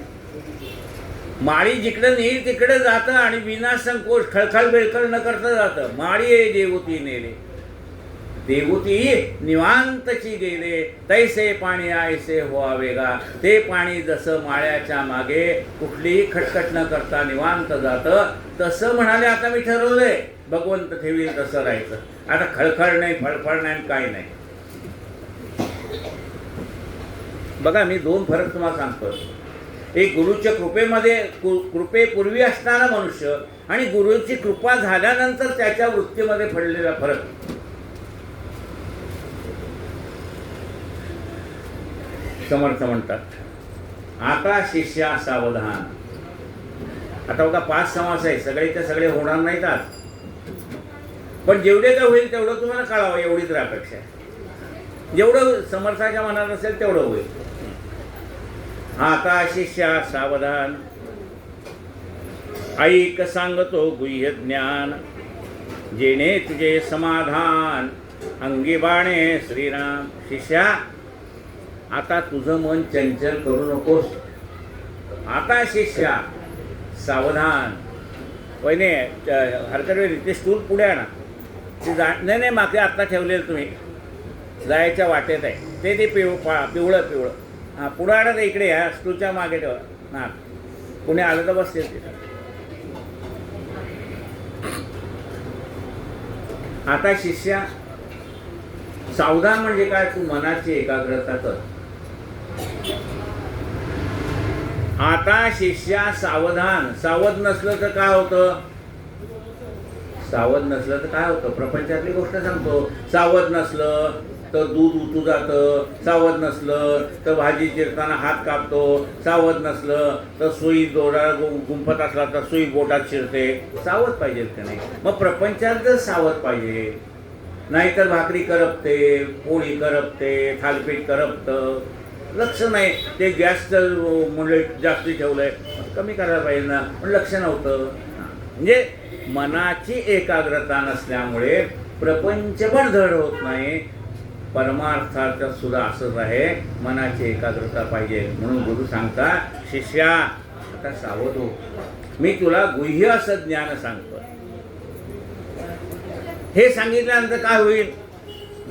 माळी जिकडे नेईल तिकडे जातं आणि विना संकोच खळखळ बेळखळ न करता जातं. माळी देवती नेले देवती निवांतची गेले, तैसे पाणी आयसे व्हावे गा. ते पाणी जसं माळ्याच्या मागे कुठलीही खटखट न करता निवांत जातं, तसं म्हणाले आता मी ठरवलंय भगवंत ठेवील तसं राहायचं. आता खळखळ नाही, फळफळ नाही, काही नाही. बघा मी दोन फरक तुम्हाला सांगतो. एक गुरुच्या कृपेमध्ये कृपेपूर्वी असणारा मनुष्य आणि गुरुची कृपा झाल्यानंतर त्याच्या वृत्तीमध्ये पडलेला फरक. समर्थ म्हणतात आता शिष्या सावधान. आता बघा 5 समास आहे, सगळेच्या सगळे होणार नाहीत आज, पण जेवढे काय होईल तेवढं तुम्हाला कळावं एवढीच अपेक्षा आहे. जेवढं समर्थाच्या मनात असेल तेवढं होईल. आता शिष्या सावधान, ऐक सांगतो गुह्य ज्ञान, जेणे तुझे समाधान, अंगी बाणे श्रीराम. शिष्या आता तुझं मन चंचल करू नकोस. आता शिष्या सावधान. वहिने हरकत वेळी ते स्टूल पुढे आणा. ते नाही मागे आत्ता ठेवलेलं तुम्ही जायच्या वाटेत आहे ते पिवळं हां पुढं आणा. इकडे या स्टूलच्या मागे ठेवा. हां कुणी आलं तर बसते. आता शिष्या सावधान म्हणजे काय? तू मनाची एकाग्रता कर. आता शिष्या सावधान. सावध नसलं तर काय होतं? सावध नसलं तर काय होतं? प्रपंचातली गोष्ट सांगतो. सावध नसलं तर दूध उतू जातं, सावध नसलं तर भाजी चिरताना हात कापतो, सावध नसलं तर सुई दोरा गुंफत असला तर सुई बोटात शिरते. सावध पाहिजे का नाही? मग प्रपंचात जर सावध पाहिजे, नाहीतर भाकरी करपते, पोळी करपते, थालपीठ करपतं, लक्ष नाही. ते गॅसचं म्हणजे जास्त ठेवलंय, कमी करायला पाहिजे ना, पण लक्ष नव्हतं. म्हणजे मनाची एकाग्रता नसल्यामुळे प्रपंच पण धड होत नाही. परमार्थाचं सुद्धा असंच आहे, मनाची एकाग्रता पाहिजे. म्हणून गुरु सांगता, शिष्या आता सावध हो, मी तुला गुह्य असं ज्ञान सांगतो. हे सांगितल्यानंतर काय होईल?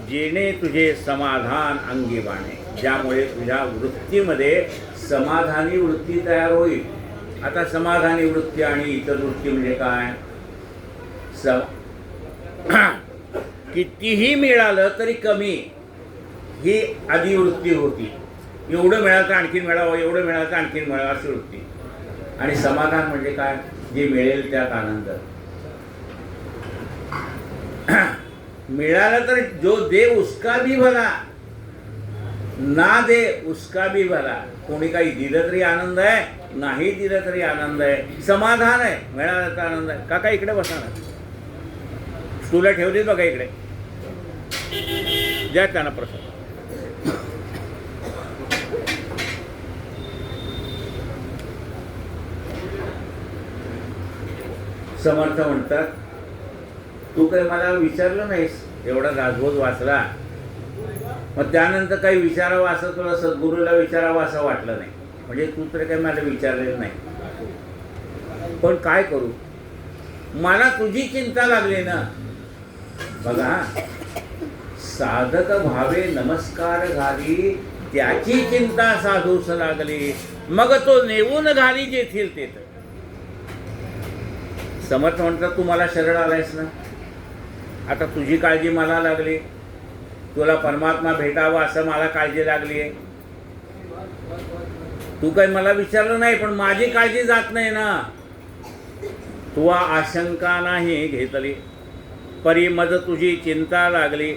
जेणे तुझे समाधान अंगी बाणे, ज्यामुळे तुझ्या वृत्तीमध्ये समाधानी वृत्ती तयार होईल. आता समाधानी वृत्ती आणि इतर वृत्ती म्हणजे काय? कितीही मिळालं तरी कमी, ही आधी वृत्ती होती. एवढं मिळालं तर आणखीन मिळावं, एवढं मिळालं तर आणखीन मिळावं, अशी वृत्ती. आणि समाधान म्हणजे काय? जे मिळेल त्यात आनंद. मिळालं तर जो दे उसका भी भला, ना दे उसका भी भला. कोणी काही दिलं तरी आनंद आहे, नाही दिलं तरी आनंद आहे. समाधान आहे, मिळालं तर आनंद आहे. काका इकडे बसा ना, स्टूला ठेवलीच बघा इकडे, द्या त्यांना प्रसाद. समर्थ म्हणतात, तू काही मला विचारलं नाहीस, एवढा दासबोध वाचला, मग त्यानंतर काही विचारावं असं तुला सद्गुरूला विचारावं असं वाटलं नाही. म्हणजे तू तर काही मला विचारलेलं नाही. पण काय करू, मला तुझी चिंता लागली ना. बघा, साधक भावे नमस्कार घाली, त्याची चिंता साधूस लागली, मग तो नेऊन घाली जेथील तेथ. समर्थ म्हणतात, तू मला शरण आलायस ना, आता तुझी काळजी मला लागली, तुला परमात्मा भेटावा असं मला काळजी लागली आहे. तू काही मला विचारलं नाही, पण माझी काळजी जात नाही ना. तू आशंका नाही घेतली, परी मज तुझी चिंता लागली,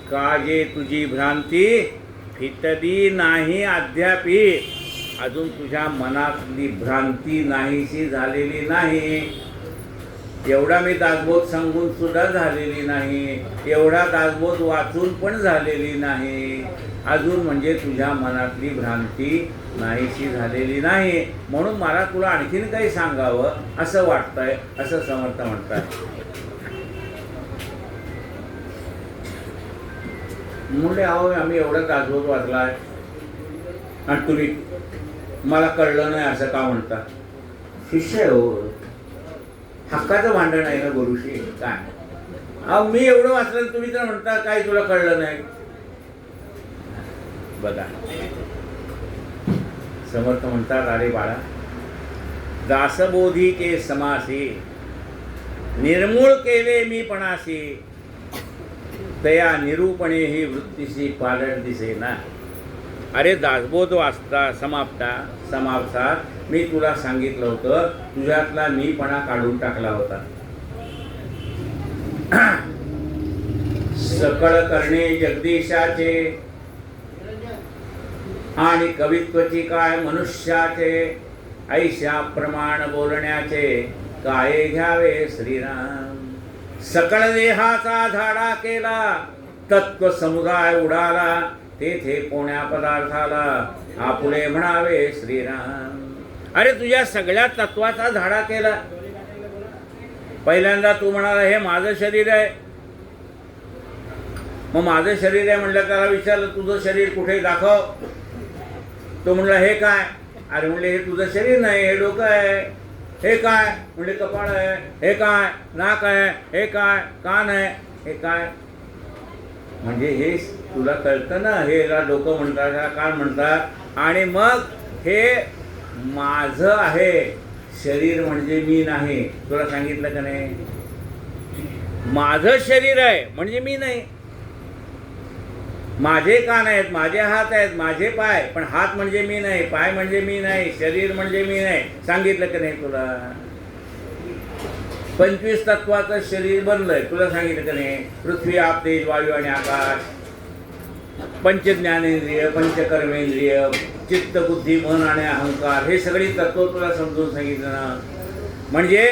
काजे तुझी भ्रांती फिटली नाही अद्यापी. अजून तुझ्या मनातली भ्रांती नाहीशी झालेली नाही. एवढा मी दासबोध सांगून सुद्धा झालेली नाही, एवढा दासबोध वाचून पण झालेली नाही. अजून म्हणजे तुझ्या मनातली भ्रांती नाहीशी झालेली नाही. म्हणून मला तुला आणखीन काही सांगावं असं वाटतंय, असं समर्थ म्हणतात. म्हणजे अहो, आम्ही एवढा दासबोध वाचलाय आणि तुम्ही मला कळलं नाही असं का म्हणता? शिष्य आहे हो, हक्काचं भांडण आहे ना गुरुशी. काय अहो, मी एवढं वाचलं, तुम्ही तर म्हणता काय तुला कळलं नाही. बघा, समर्थ म्हणतात, अरे बाळा, दासबोधी के समासी निर्मूळ केले मी पणासी, तया निरूपणे ही वृत्तीशी पालट दिसेना. अरे दासबोध वाचता समाप्तात मी तुला सांगितलं होतं, तुझ्यातला मीपणा काढून टाकला होता. सकळ करणे जगदीशाचे आणि कवित्वची काय मनुष्याचे, ऐशा प्रमाण बोलण्याचे काय घ्यावे श्रीराम. सकळ देहाचा झाडा केला, तत्व समुदाय उडाला, तेथे कोण्या पदार्थाला आपुले म्हणावे श्रीराम. अरे तुझ्या सगळ्या तत्वाचा झाडा केला. पहिल्यांदा तू म्हणाला हे माझं शरीर आहे, मग माझं शरीर आहे म्हणलं, त्याला विचारलं तुझं शरीर कुठे दाखव. तो म्हणला हे काय? अरे म्हणले हे तुझं शरीर नाही, हे डोकं आहे. हे काय? म्हणजे कपाळ आहे. हे काय? नाक आहे. हे काय? कान आहे. हे काय? म्हणजे हे तुला कळतं ना, हेला डोकं म्हणतात, ह्याला कान म्हणतात. आणि मग हे माझं आहे, शरीर म्हणजे मी नाही. तुला सांगितलं का नाही? माझं शरीर आहे म्हणजे मी नाही. माझे कान आहेत, माझे हात आहेत, माझे पाय, पण हात म्हणजे मी नाही, पाय म्हणजे मी नाही, शरीर म्हणजे मी नाही. सांगितलं की नाही तुला? 25 तत्वाचं शरीर बनलंय, तुला सांगितलं की नाही? पृथ्वी, आप, तेज, वायू आणि आकाश, पंच ज्ञानेंद्रिय, पंचकर्मेंद्रिय, चित्त, बुद्धी, मन आणि अहंकार, हे सगळी तत्व तुला समजून सांगितलं ना. म्हणजे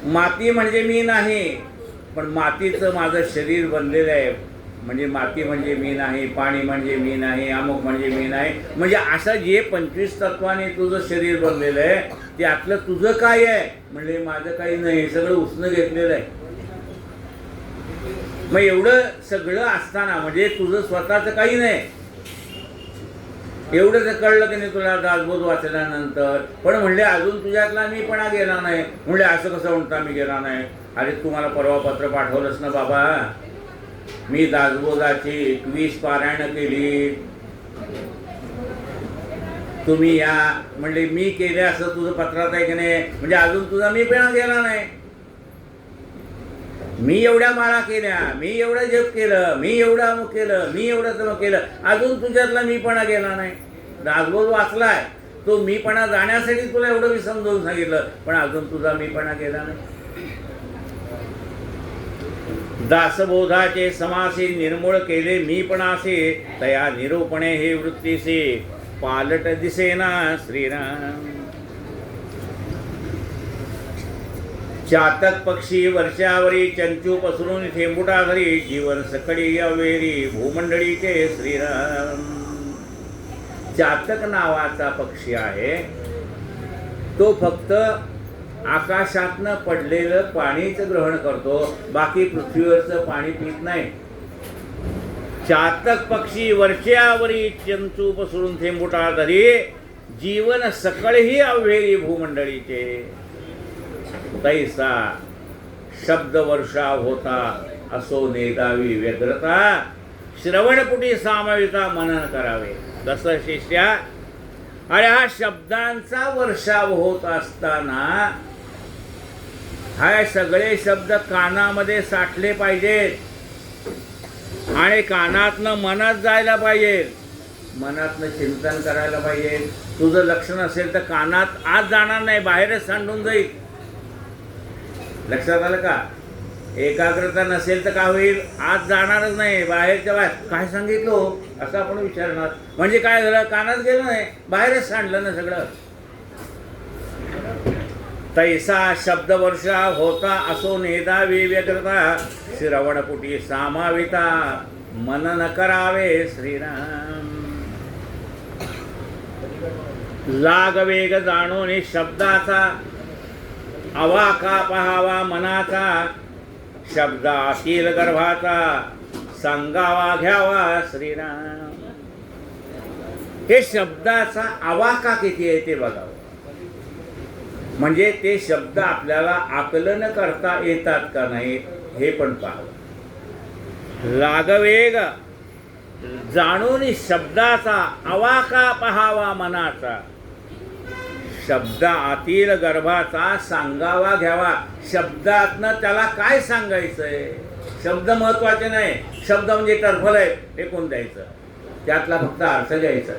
माती म्हणजे मी नाही, पण मातीचं माझं शरीर बनलेलं आहे. म्हणजे माती म्हणजे मी नाही, पाणी म्हणजे मी नाही, अमुक म्हणजे मी नाही. म्हणजे असं जे 25 तत्वाने तुझं शरीर बनलेलं आहे, ते आतलं तुझं काय आहे? म्हणजे माझं काही नाही, सगळं उसनं घेतलेलं आहे. मग एवढं सगळं असताना म्हणजे तुझं स्वतःचं काही नाही, एवढं तर कळलं की नाही तुला दासबोध वाचल्यानंतर. पण म्हणले अजून तुझ्यातला मीपणा गेला नाही. म्हणले असं कसं म्हणता मी गेला नाही? अरे तुम्हाला परवा पत्र पाठवलंच ना बाबा, मी दासबोधाची 21 पारायण केली, तुम्ही या. म्हणले मी केले असं तुझं पत्रात आहे की नाही? म्हणजे अजून तुझा मीपणा गेला नाही. मी एवढ्या माळा केल्या, मी एवढं जप केलं, मी एवढं अमुक केलं, मी एवढं तमुक केलं, अजून तुझ्यातला मीपणा गेला नाही. दासबोध वाचलाय, तो मीपणा जाण्यासाठी तुला एवढं मी समजावून सांगितलं, पण अजून तुझा मीपणा गेला नाही. दासबोधाचे समासे निर्मूळ केले मीपणासे, तया निरूपणे हे वृत्तीसे पालट दिसेना श्रीराम. चातक पक्षी वर्षावरी, चंचू पसरून थेंबुटा धरी, जीवन सकळी अवेरी भूमंडळीचे श्रीराम. चातक नावाचा पक्षी आहे, तो फक्त आकाशातनं पडलेलं पाणीच ग्रहण करतो, बाकी पृथ्वीवरचं पाणी पित नाही. चातक पक्षी वर्षावरी, चंचू पसरून थेंबुटा धरी, जीवन सकळही अवेरी भूमंडळीचे. तैसा शब्द वर्षा होता, असो नेदावी व्यग्रता, श्रवणपुटी सामाविता मनन करावे. तसं शिष्या, अरे हा शब्दांचा वर्षाव होत असताना हा सगळे शब्द कानामध्ये साठले पाहिजेत आणि कानातनं मनात जायला पाहिजे, मनातनं चिंतन करायला पाहिजे. तुझं लक्ष नसेल तर कानात आत जाणार नाही, बाहेरच सांडून जाईल. लक्षात आलं का? एकाग्रता नसेल तर काय होईल? आत जाणारच नाही, बाहेरच्या बाहेर. काय सांगितलं असं आपण विचारणार, म्हणजे काय झालं? कानात गेलं नाही, बाहेरच सांडलं ना सगळं. तैसा शब्द वर्षा होता, असो नेदावी व्यग्रता, श्रवणपुटी सामाविता मनन करावे श्रीराम. लाग वेग जाणून शब्दाचा, अवाका पहावा मनाचा, शब्दातील गर्भाचा सांगावा घ्यावा श्रीराम. हे शब्दाचा अवाका किती आहे ते बघावं, म्हणजे ते शब्द आपल्याला आकलन करता येतात का नाही हे पण पाहावं. लागवेग जाणून शब्दाचा, अवाका पहावा मनाचा, शब्द आतील गर्भाचा सांगावा घ्यावा. शब्दातनं त्याला काय सांगायचंय? शब्द महत्वाचे नाही, शब्द म्हणजे टरफल आहे, फेकून द्यायचं, त्यातला फक्त अर्थ घ्यायचा.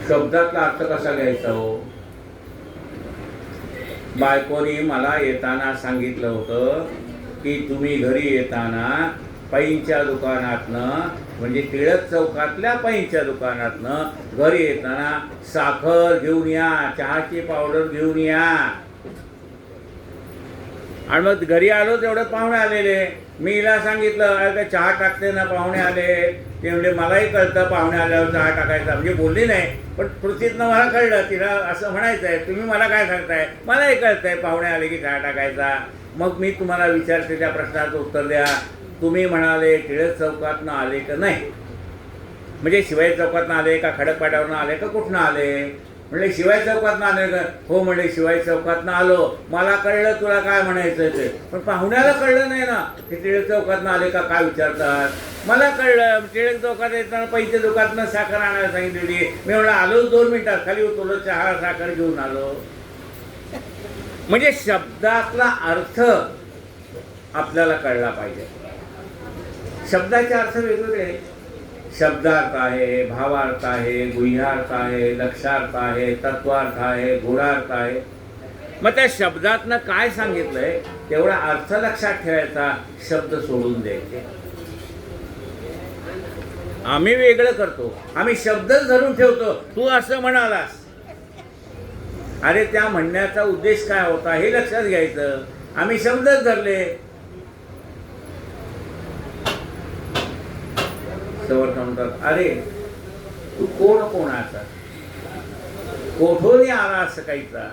शब्दातला अर्थ कसा घ्यायचा हो? बायकोनी मला येताना सांगितलं होतं की तुम्ही घरी येताना पैंच्या दुकानातनं, म्हणजे टिळक चौकातल्या पैंच्या दुकानातनं घरी येताना साखर घेऊन या, चहाची पावडर घेऊन या. आणि मग घरी आलो तेवढं पाहुणे आलेले, मी हिला सांगितलं अरे चहा टाकते ना, पाहुणे आले. ते म्हणजे मलाही कळतं पाहुणे आल्यावर चहा टाकायचा, म्हणजे बोलली नाही पण कृतीतनं मला कळलं. तिला असं म्हणायचं आहे, तुम्ही मला काय सांगताय? मलाही कळतंय पाहुणे आले की चहा टाकायचा. मग मी तुम्हाला विचारते, त्या प्रश्नाचं उत्तर द्या. तुम्ही म्हणाले टिळक चौकातनं आले का नाही? म्हणजे शिवाई चौकातनं आले का, खडकपाड्यावरनं आले का, कुठनं आले? म्हणले शिवाई चौकातनं आले का? हो म्हणले शिवाई चौकातनं आलो. मला कळलं तुला काय म्हणायचं ते, पण पाहुण्याला कळलं नाही ना की टिळक चौकातनं आले का काय विचारतात. मला कळलं टिळक चौकात येताना पैसे दुकानातनं साखर आणायला सांगितलेली. मी म्हणलं आलो 2 मिनिटात, खाली उतरलो, चहा साखर घेऊन आलो. म्हणजे शब्दातला अर्थ आपल्याला कळला पाहिजे. शब्दाचे अर्थ वेगवेगळे. शब्दार्थ आहे, भावार्थ आहे, गुह्यार्थ आहे, लक्षार्थ आहे, तत्वार्थ आहे, गुणार्थ आहे. मग त्या शब्दातनं काय सांगितलंय तेवढा अर्थ लक्षात ठेवायचा, शब्द सोडून द्यायचे. आम्ही वेगळं करतो, आम्ही शब्दच धरून ठेवतो. तू असं म्हणालास, अरे त्या म्हणण्याचा उद्देश काय होता हे लक्षात घ्यायचं. आम्ही शब्दच धरले. समर्थ म्हणतात, अरे तू कोण कोणाचा, कोठून आला सकाळीचा,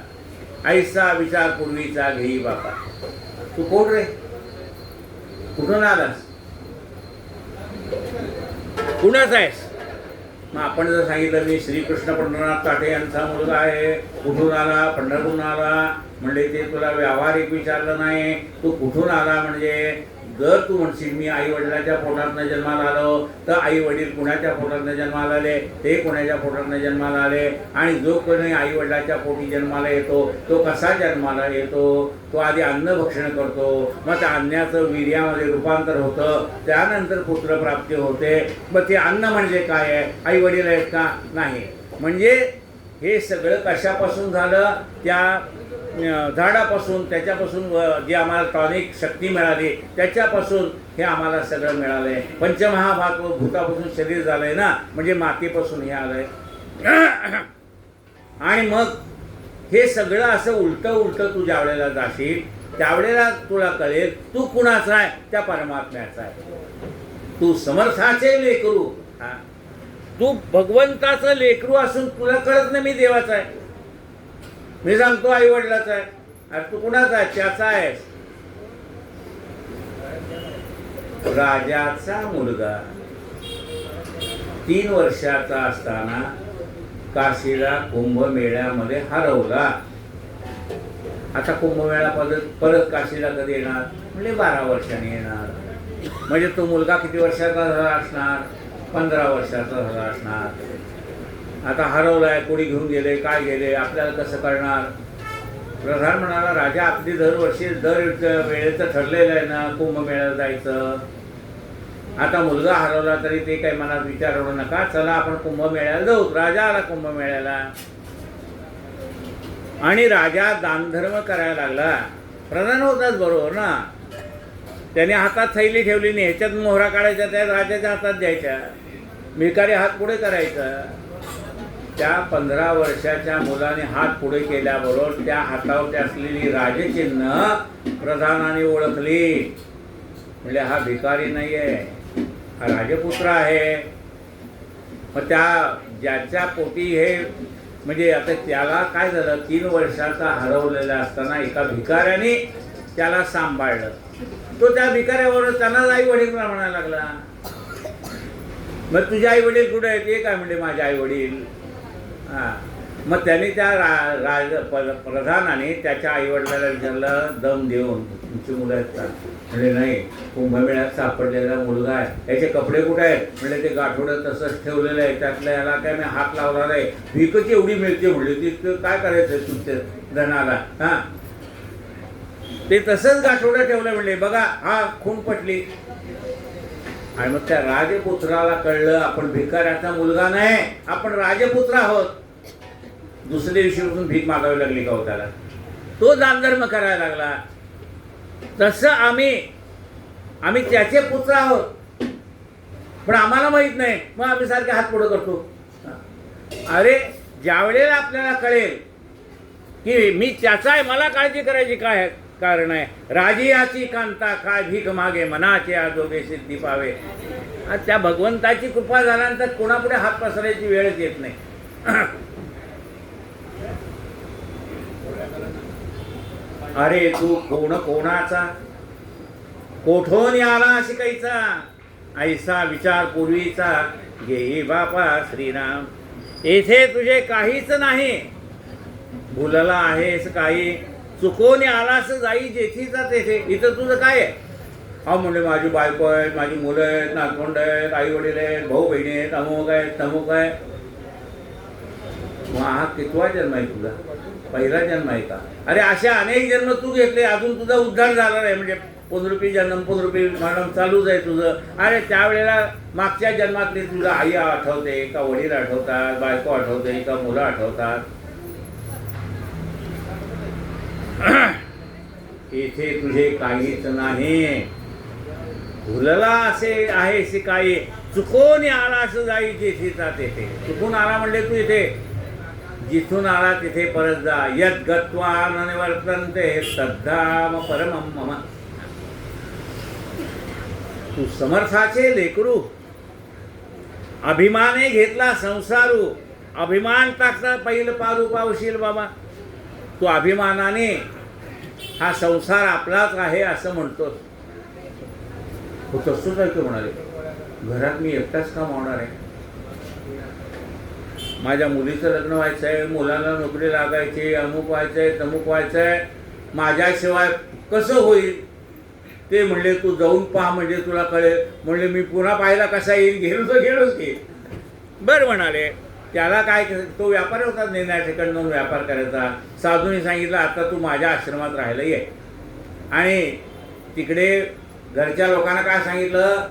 ऐसा विचार पूर्वीचा घेई बापा. तू कोण रे, कुठून आलास, कुणाचा आहेस? मग आपण जर सांगितलं मी श्रीकृष्ण पंढरनाथ काटे यांचा मुलगा आहे, कुठून आला, पंढरपूरहून आला म्हणजे ते तुला व्यावहारिक विचारलं नाही. तू कुठून आला म्हणजे जर तू म्हणशील मी आई वडिलाच्या पोटातनं जन्माला आलो, तर आई वडील कुणाच्या पोटातनं जन्माला आले, ते कुणाच्या पोटातनं जन्माला आले, आणि जो कोणी आई वडिलाच्या पोटी जन्माला येतो तो कसा जन्माला येतो. तो आधी अन्न भक्षण करतो, मग त्या अन्नाचं वीर्यामध्ये रूपांतर होतं, त्यानंतर पुत्रप्राप्ती होते. मग ते अन्न म्हणजे काय आहे, आई वडील आहेत का? नाही. म्हणजे हे सगळं कशापासून झालं, त्या झाडापासून, त्याच्यापासून जी आम्हाला टॉनिक शक्ती मिळाली त्याच्यापासून हे आम्हाला सगळं मिळालंय. पंचमहाभात व भूतापासून शरीर झालंय ना, म्हणजे मातीपासून हे आलंय. आणि मग हे सगळं असं उलट उलट तू ज्या वेळेला जाशील त्यावेळेला तुला कळेल तू कुणाचा आहे, त्या परमात्म्याचा आहे. तू समर्थाचे लेकरू, तू भगवंताचं लेकरू असून तुला कळत नाही मी देवाचा आहे. मी सांगतो आई वडिलाचा आहे, अरे तू कुणाचा आहे, त्याचा आहेस. राजाचा मुलगा 3 वर्षाचा असताना काशीला कुंभमेळ्यामध्ये हरवला. आता कुंभमेळा परत काशीला कधी येणार म्हणजे 12 वर्षांनी येणार. म्हणजे तो मुलगा किती वर्षाचा झाला असणार, 15 वर्षाचा झाला असणार. आता हरवलाय, कोणी घेऊन गेले, काय गेले, आपल्याला कसं करणार. प्रधान म्हणाला, राजा आपली दरवर्षी दर वेळेचं ठरलेलं आहे ना कुंभमेळ्याला जायचं. आता मुलगा हरवला तरी ते काही मनात विचार करू नका, चला आपण कुंभमेळ्याला जाऊ. राजा आला कुंभमेळ्याला आणि राजा दानधर्म करायला लागला. प्रधान होताच बरोबर ना, त्याने हातात थैली ठेवली नाही, ह्याच्यात मोहरा काढायच्या त्या राजाच्या हातात द्यायच्या, भिकारी हात पुढे करायचा. त्या 15 वर्षाच्या मुलाने हात पुढे केल्याबरोबर त्या हातावरती असलेली राजचिन्ह प्रधानाने ओळखली. म्हणजे हा भिकारी नाही आहे, हा राजपुत्र आहे. मग त्या ज्याच्या पोटी हे म्हणजे आता त्याला काय झालं, 3 वर्षाचा हरवलेला असताना एका भिकाऱ्याने त्याला सांभाळलं. तो त्या भिकाऱ्याबरोबर त्यांनाच आई वडील म्हणायला लागला. मग तुझे आई वडील कुठे आहेत? ते काय म्हणजे माझे आई वडील. मग त्याने त्या प्रधानाने त्याच्या आईवडिलाला विचारलं दम देऊन, तुमची मुलं आहेत का? म्हणजे नाही, कुंभमेळ्यात सापडलेला मुलगा आहे. याचे कपडे कुठे आहेत? म्हणजे ते गाठोडं तसंच ठेवलेलं आहे, त्यातल्या याला काय मी हात लावला नाही. भीकच एवढी मिळते म्हणले, ती काय करायचं तुमच्या धनाला. ते तसंच गाठोडं ठेवलं म्हणले, बघा हा खून पटली. आणि मग त्या राजपुत्राला कळलं आपण भिकाऱ्याचा मुलगा नाही, आपण राजपुत्र आहोत. दुसऱ्या दिवशीपासून भीक मागावी लागली का हो त्याला. तो दानधर्म करायला लागला. तसं आम्ही त्याचे पुत्र आहोत, पण आम्हाला माहित नाही, मग आम्ही सारखे हात पुढे करतो. अरे ज्या वेळेला आपल्याला कळेल की मी त्याचा आहे, मला काळजी करायची काय कारण आहे. राजियाची कांता काय भीक मागे, मनाचे आजोगे सिद्धी पावे. त्या भगवंताची कृपा झाल्यानंतर कोणापुढे हात पसरायची वेळच येत नाही. अरे तू कोणाचा, कोठून आला शिकायचा, ऐसा विचार पूर्वीचा घेई बापा श्रीराम. येथे तुझे काहीच नाही, भुलला आहेस काही, चुकून आलास जाई जेथीचा तेथे. इथं तुझं काय आहे? हा म्हणजे माझी बायको आहे, माझी मुलं आहेत, नातवंड आहेत, आई वडील आहेत, भाऊ बहिणी आहेत, अमुक आहेत तमुक आहे. मग हा कितवा जन्म आहे तुझा? पहिला जन्म आहे का? अरे अशा अनेक जन्म तू घेतले, अजून तुझा उद्धार झाला नाही. म्हणजे पुनरुपी जन्म पुनरुपी मरण चालूच आहे तुझं. अरे त्यावेळेला मागच्या जन्मातली तुझं आई आठवते का, वडील आठवतात, बायको आठवते का, मुलं आठवतात. इथे तुझे काहीच नाही. भुलला असे आहे काही, चुकून आला असं जाई जेथेचा तेथे. चुकून आला म्हणजे तू इथे, जिथून आला तिथे परत जा. यद गत्वा न निवर्तन्ते तद्धाम परमं मम. तू समर्थाचे लेकरू, अभिमाने घेतला संसारू. अभिमान टाकता पहिलं पारू पावशील बाबा. तू अभिमानाने हा संसार आपलाच आहे असं म्हणतोस. हो तसंच आहे. म्हणाले घरात मी एकटाच काम होणार आहे. माझ्या मुलीचं लग्न व्हायचं आहे, मुलाला नोकरी लागायची, अमुक व्हायचं आहे, तमुक व्हायचं आहे, माझ्याशिवाय कसं होईल. ते म्हणले तू जाऊन पहा म्हणजे तुला कळेल. म्हणले मी पुन्हा पाहायला कसा येईल, गेलो तर गेलोच की. बरं म्हणाले. त्याला काय, तो व्यापार होता, नेण्या ठिकाणी जाऊन व्यापार करायचा. साधूने सांगितलं आता तू माझ्या आश्रमात राहायला ये. आणि तिकडे घरच्या लोकांना काय सांगितलं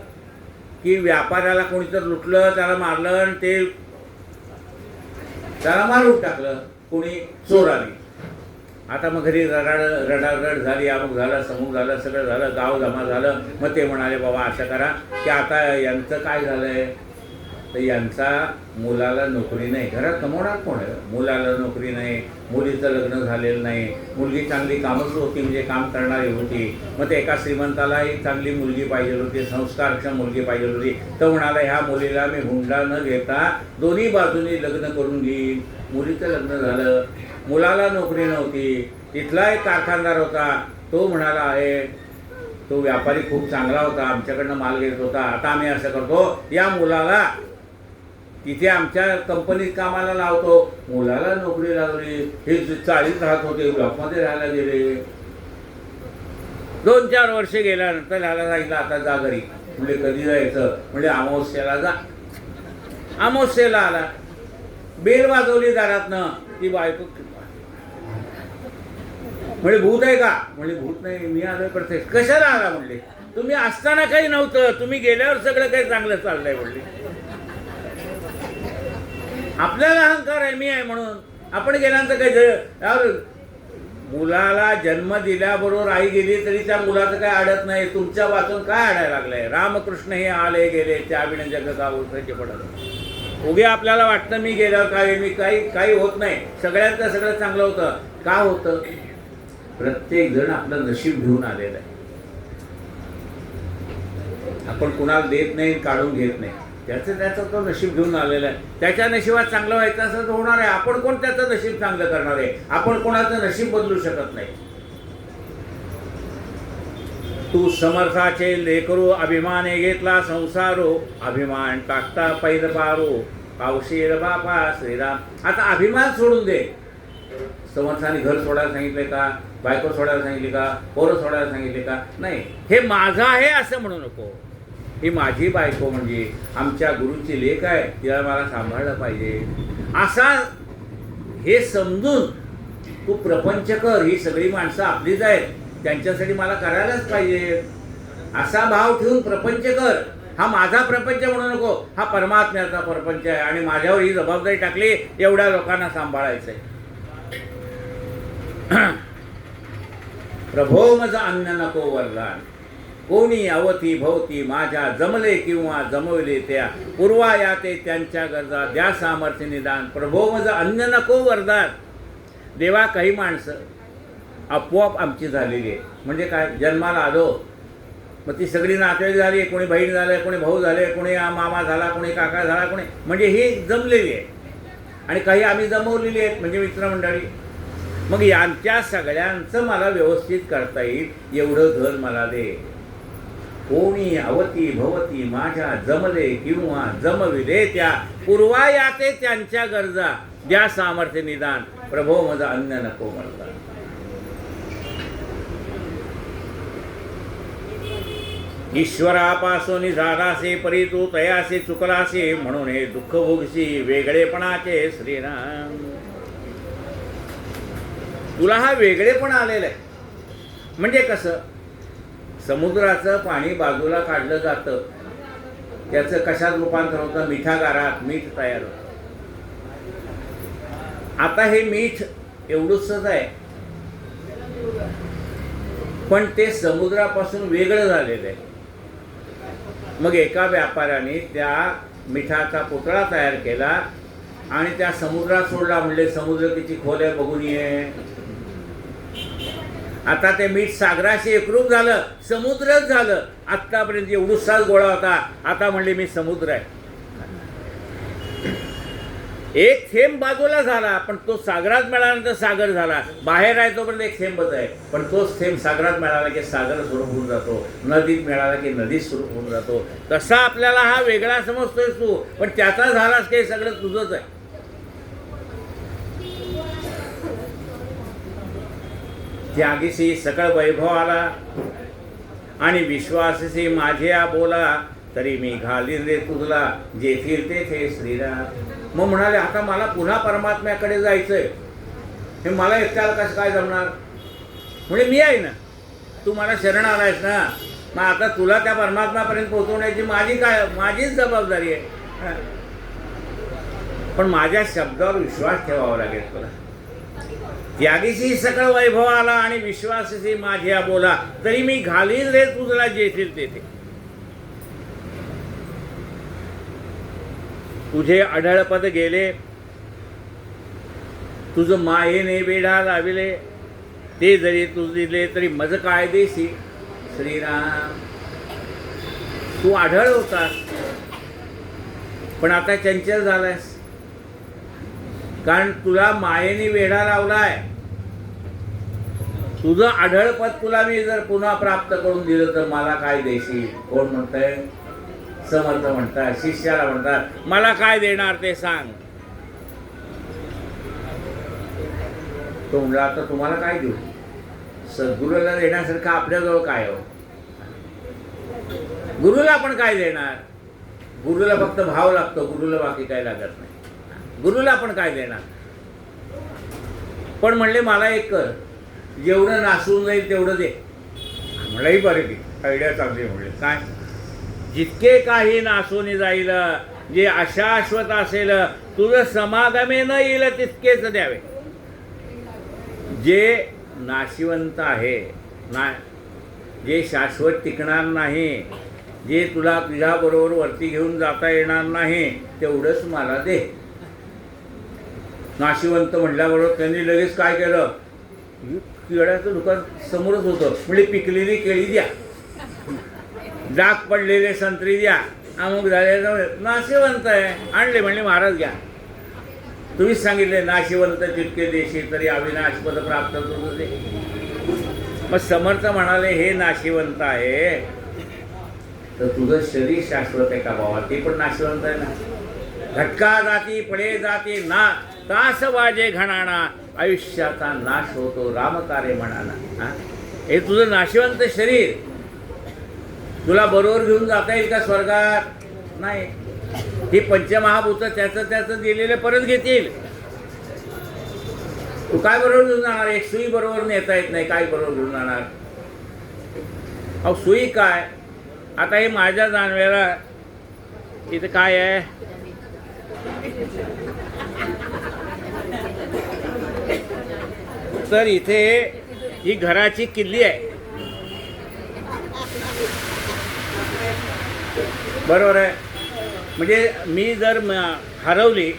की व्यापाऱ्याला कोणीतरी लुटलं, त्याला मारलं आणि ते त्याला मारून टाकलं कोणी, चोराने. आता मग घरी रडारड झाली, अमुक झालं, समूक झालं, सगळं झालं, गाव जमा झालं. मग ते म्हणाले बाबा असं करा की आता यांचं काय झालंय, तर यांचा मुलाला नोकरी नाही. घरात कमवणार कोण आहे. मुलाला नोकरी नाही, मुलीचं लग्न झालेलं नाही, मुलगी चांगली कामच होती म्हणजे काम करणारी होती. मग ते एका श्रीमंतालाही चांगली मुलगी पाहिजे होती, संस्कारक्षम मुलगी पाहिजे होती. तर म्हणाला ह्या मुलीला मी हुंडा न घेता दोन्ही बाजूनी लग्न करून घेईन. मुलीचं लग्न झालं, मुलाला नोकरी नव्हती. तिथला एक कारखानदार होता, तो म्हणाला आहे, तो व्यापारी खूप चांगला होता, आमच्याकडनं माल घेत होता. आता आम्ही असं करतो, या मुलाला तिथे आमच्या कंपनीत कामाला लावतो. मुलाला नोकरी लागली. हे 40 राहत होते, ब्लॉकमध्ये राहायला गेले. 2-4 वर्षे गेल्यानंतर ह्याला सांगितलं आता जा घरी. म्हणजे कधी जायचं, म्हणजे अमावस्येला जा. अमावस्येला आला, बेल वाजवली दारातनं. ती बायको म्हणजे भूत आहे का, म्हणजे भूत नाही, मी आलोय प्रत्यक्ष. कशाला आला म्हणले, तुम्ही असताना काही नव्हतं, तुम्ही गेल्यावर सगळं काही चांगलं चाललंय म्हणले. आपल्याला अहंकार आहे मी आहे म्हणून. आपण गेल्यानंतर काही मुलाला जन्म दिल्याबरोबर आई गेली तरी त्या मुलाचं काय अडत नाही. तुमच्या वाचून काय अडायला लागलंय. रामकृष्ण हे आले गेले त्याविण जगता उलटाचे पडत. उगे आपल्याला वाटतं मी गेल्यावर काय, मी काही होत नाही. सगळ्यांचं सगळं चांगलं होतं. का होतं, प्रत्येक जण आपलं नशीब घेऊन आलेलं आहे. आपण कुणाला देत नाही, काढून घेत नाही. त्याचं तो नशीब घेऊन आलेला आहे. त्याच्या नशिबात चांगलं व्हायचं असं तर होणार आहे. आपण कोण त्याचं नशीब चांगलं करणार आहे. आपण कोणाचं नशीब बदलू शकत नाही. तू समर्थाचे लेकरू, अभिमाने घेतला संसारो. अभिमान टाकता पैद पारो, पावशीर बापा श्रीराम. आता अभिमान सोडून दे. समर्थाने घर सोडायला सांगितले का, बायको सोडायला सांगितली का, पोरं सोडायला सांगितले का, नाही. हे माझं आहे असं म्हणू नको. ही माझी बायको म्हणजे आमच्या गुरुची लेक आहे, तिला मला सांभाळलं पाहिजे असा हे समजून तू प्रपंच कर. ही सगळी माणसं आपलीच आहेत, त्यांच्यासाठी मला करायलाच पाहिजे असा भाव ठेवून प्रपंच कर. हा माझा प्रपंच म्हणू नको, हा परमात्म्याचा प्रपंच आहे आणि माझ्यावर ही जबाबदारी टाकली, एवढ्या लोकांना सांभाळायचं आहे. प्रभो मज अन्न नको वरदान, कोणी अवती भवती माझ्या. जमले किंवा जमवले त्या, पूर्वा याते त्यांच्या गरजा. द्या सामर्थ्य निदान, प्रभो मज अन्न नको वरदान. देवा काही माणसं आपोआप आमची झालेली आहे. म्हणजे काय, जन्माला आलो मग ती सगळी नातेवाईक झाली. कोणी बहीण झाले, कोणी भाऊ झाले, कोणी मामा झाला, कोणी काका झाला, कोणी म्हणजे ही जमलेली आहे. आणि काही आम्ही जमवलेली आहेत म्हणजे मित्रमंडळी. मग यांच्या सगळ्यांचं मला व्यवस्थित करता येईल एवढं घर मला दे. कोणी अवती भवती माझ्या. जमले किंवा जमविले त्या, पूर्वा याते त्यांच्या गरजा. द्या सामर्थ्य निदान, प्रभो माझा अन्न नको मरता. ईश्वरापासून झालासे परी तू तयासे चुकलासे. म्हणून हे दुःख भोगशी वेगळेपणाचे श्रीराम. तुला हा वेगळेपण आलेला आहे. म्हणजे कसं, समुद्राचं पाणी बाजूला काढलं जातं, त्याचं कशात रूपांतर होतं? मिठागारात मीठ तयार होतं. आता हे मीठ एवढंच आहे, पण ते समुद्रापासून वेगळं झालेलं आहे. मग एका व्यापाऱ्याने त्या मिठाचा पुतळा तयार केला आणि त्या समुद्रात सोडला. म्हणले समुद्र किती खोल आहे बघून ये. आता ते मीठ सागराशी एकरूप झालं, समुद्रच झालं. आत्तापर्यंत एवढूसाच गोळा होता, आता म्हणले मी समुद्र आहे. एक थेंब बाजूला झाला, पण तो सागरात मिळाल्यानंतर सागर झाला. बाहेर आहे तोपर्यंत एक थेंबच आहे, पण तोच थेंब सागरात मिळाला की सागर स्वरूप होऊन जातो, नदीत मिळाला की नदी स्वरूप होऊन जातो. तसा आपल्याला हा वेगळा समजतोय तू, पण त्याचा झालास की सगळं तुझंच आहे. त्यागीशी सकळ वैभव आला आणि विश्वासशी माझे बोला, तरी मी घालीन रे तुझला जेथील तेथे श्रीराम. मग म्हणाले आता मला पुन्हा परमात्म्याकडे जायचंय, हे मला एकट्याला कसं काय जमणार? म्हणजे मी आहे ना, तू मला शरण आलायस ना, मग आता तुला त्या परमात्म्यापर्यंत पोहोचवण्याची माझीच जबाबदारी आहे. पण माझ्या शब्दावर विश्वास ठेवावा लागेल तुला. त्यागीशी सकळ वैभव आला आणि विश्वासशी माझ्या बोला, तरी मी घालीन रे तुझला जेथील तेथे. तुझे अढळपद गेले, तुझं मायेने वेढा लाविले, ते जरी तू दिले तरी मज काय देशी श्रीराम. तू आढळ होतास, पण आता चंचल झालायस, कारण तुला मायेने वेढा लावलाय. तुझं आढळपद तुला मी जर पुन्हा प्राप्त करून दिलं तर मला काय देशील? कोण म्हणतंय? समर्थ म्हणतात, शिष्याला म्हणतात, मला काय देणार ते सांग. तो म्हणला आता तुम्हाला काय देऊ? सद्गुरूला देण्यासारखं आपल्याजवळ काय हो? गुरुला आपण काय देणार? गुरुला फक्त भाव लागतो, गुरुला बाकी काय लागत नाही. गुरुला आपण काय देणार? पण म्हणले मला एक कर, जेवढं नासून जाईल तेवढं दे. म्हणलंही बरं की आयडिया चांगली. म्हणले काय? जितके काही नासून जाईल, जे अशाश्वत असेल, तुझं समागमे न येईल तितकेच द्यावे. जे नाशिवंत आहे ना, जे शाश्वत टिकणार नाही, जे तुला तुझ्याबरोबर वरती घेऊन जाता येणार नाही, तेवढंच मला दे. नाशिवंत म्हटल्याबरोबर त्यांनी लगेच काय केलं? केळ्याचं दुकान समोरच होतं. म्हणजे पिकलेली केळी द्या, डाग पडलेले संत्री द्या, अमुक झालेलं. नाशिवंत आहे, आणले. म्हणले महाराज घ्या, तुम्हीच सांगितले नाशिवंत तितके देशी तरी अविनाशपद प्राप्त तुझं दे. मग समर्थ म्हणाले हे नाशिवंत आहे, तर तुझं शरीर शाश्वत आहे का बाबा? ते पण नाशिवंत आहे ना. घटका जाती पडे जाती ना, तास वाजे घणाना, आयुष्याचा नाश होतो रामकारे म्हणाना. हे तुझं नाशिवंत शरीर तुला बरोबर घेऊन जाता येईल का स्वर्गात? नाही. ही पंचमहाभूत त्याचं दिलेलं परत घेतील. तू काय बरोबर घेऊन जाणार? एक सुई बरोबर नेता येत नाही, काय बरोबर घेऊन जाणार? अहो सुई काय? आता हे माझ्या जानवेला इथं काय आहे? तर इथे ही घराची किल्ली आहे, बरोबर आहे. म्हणजे मी जर हरवली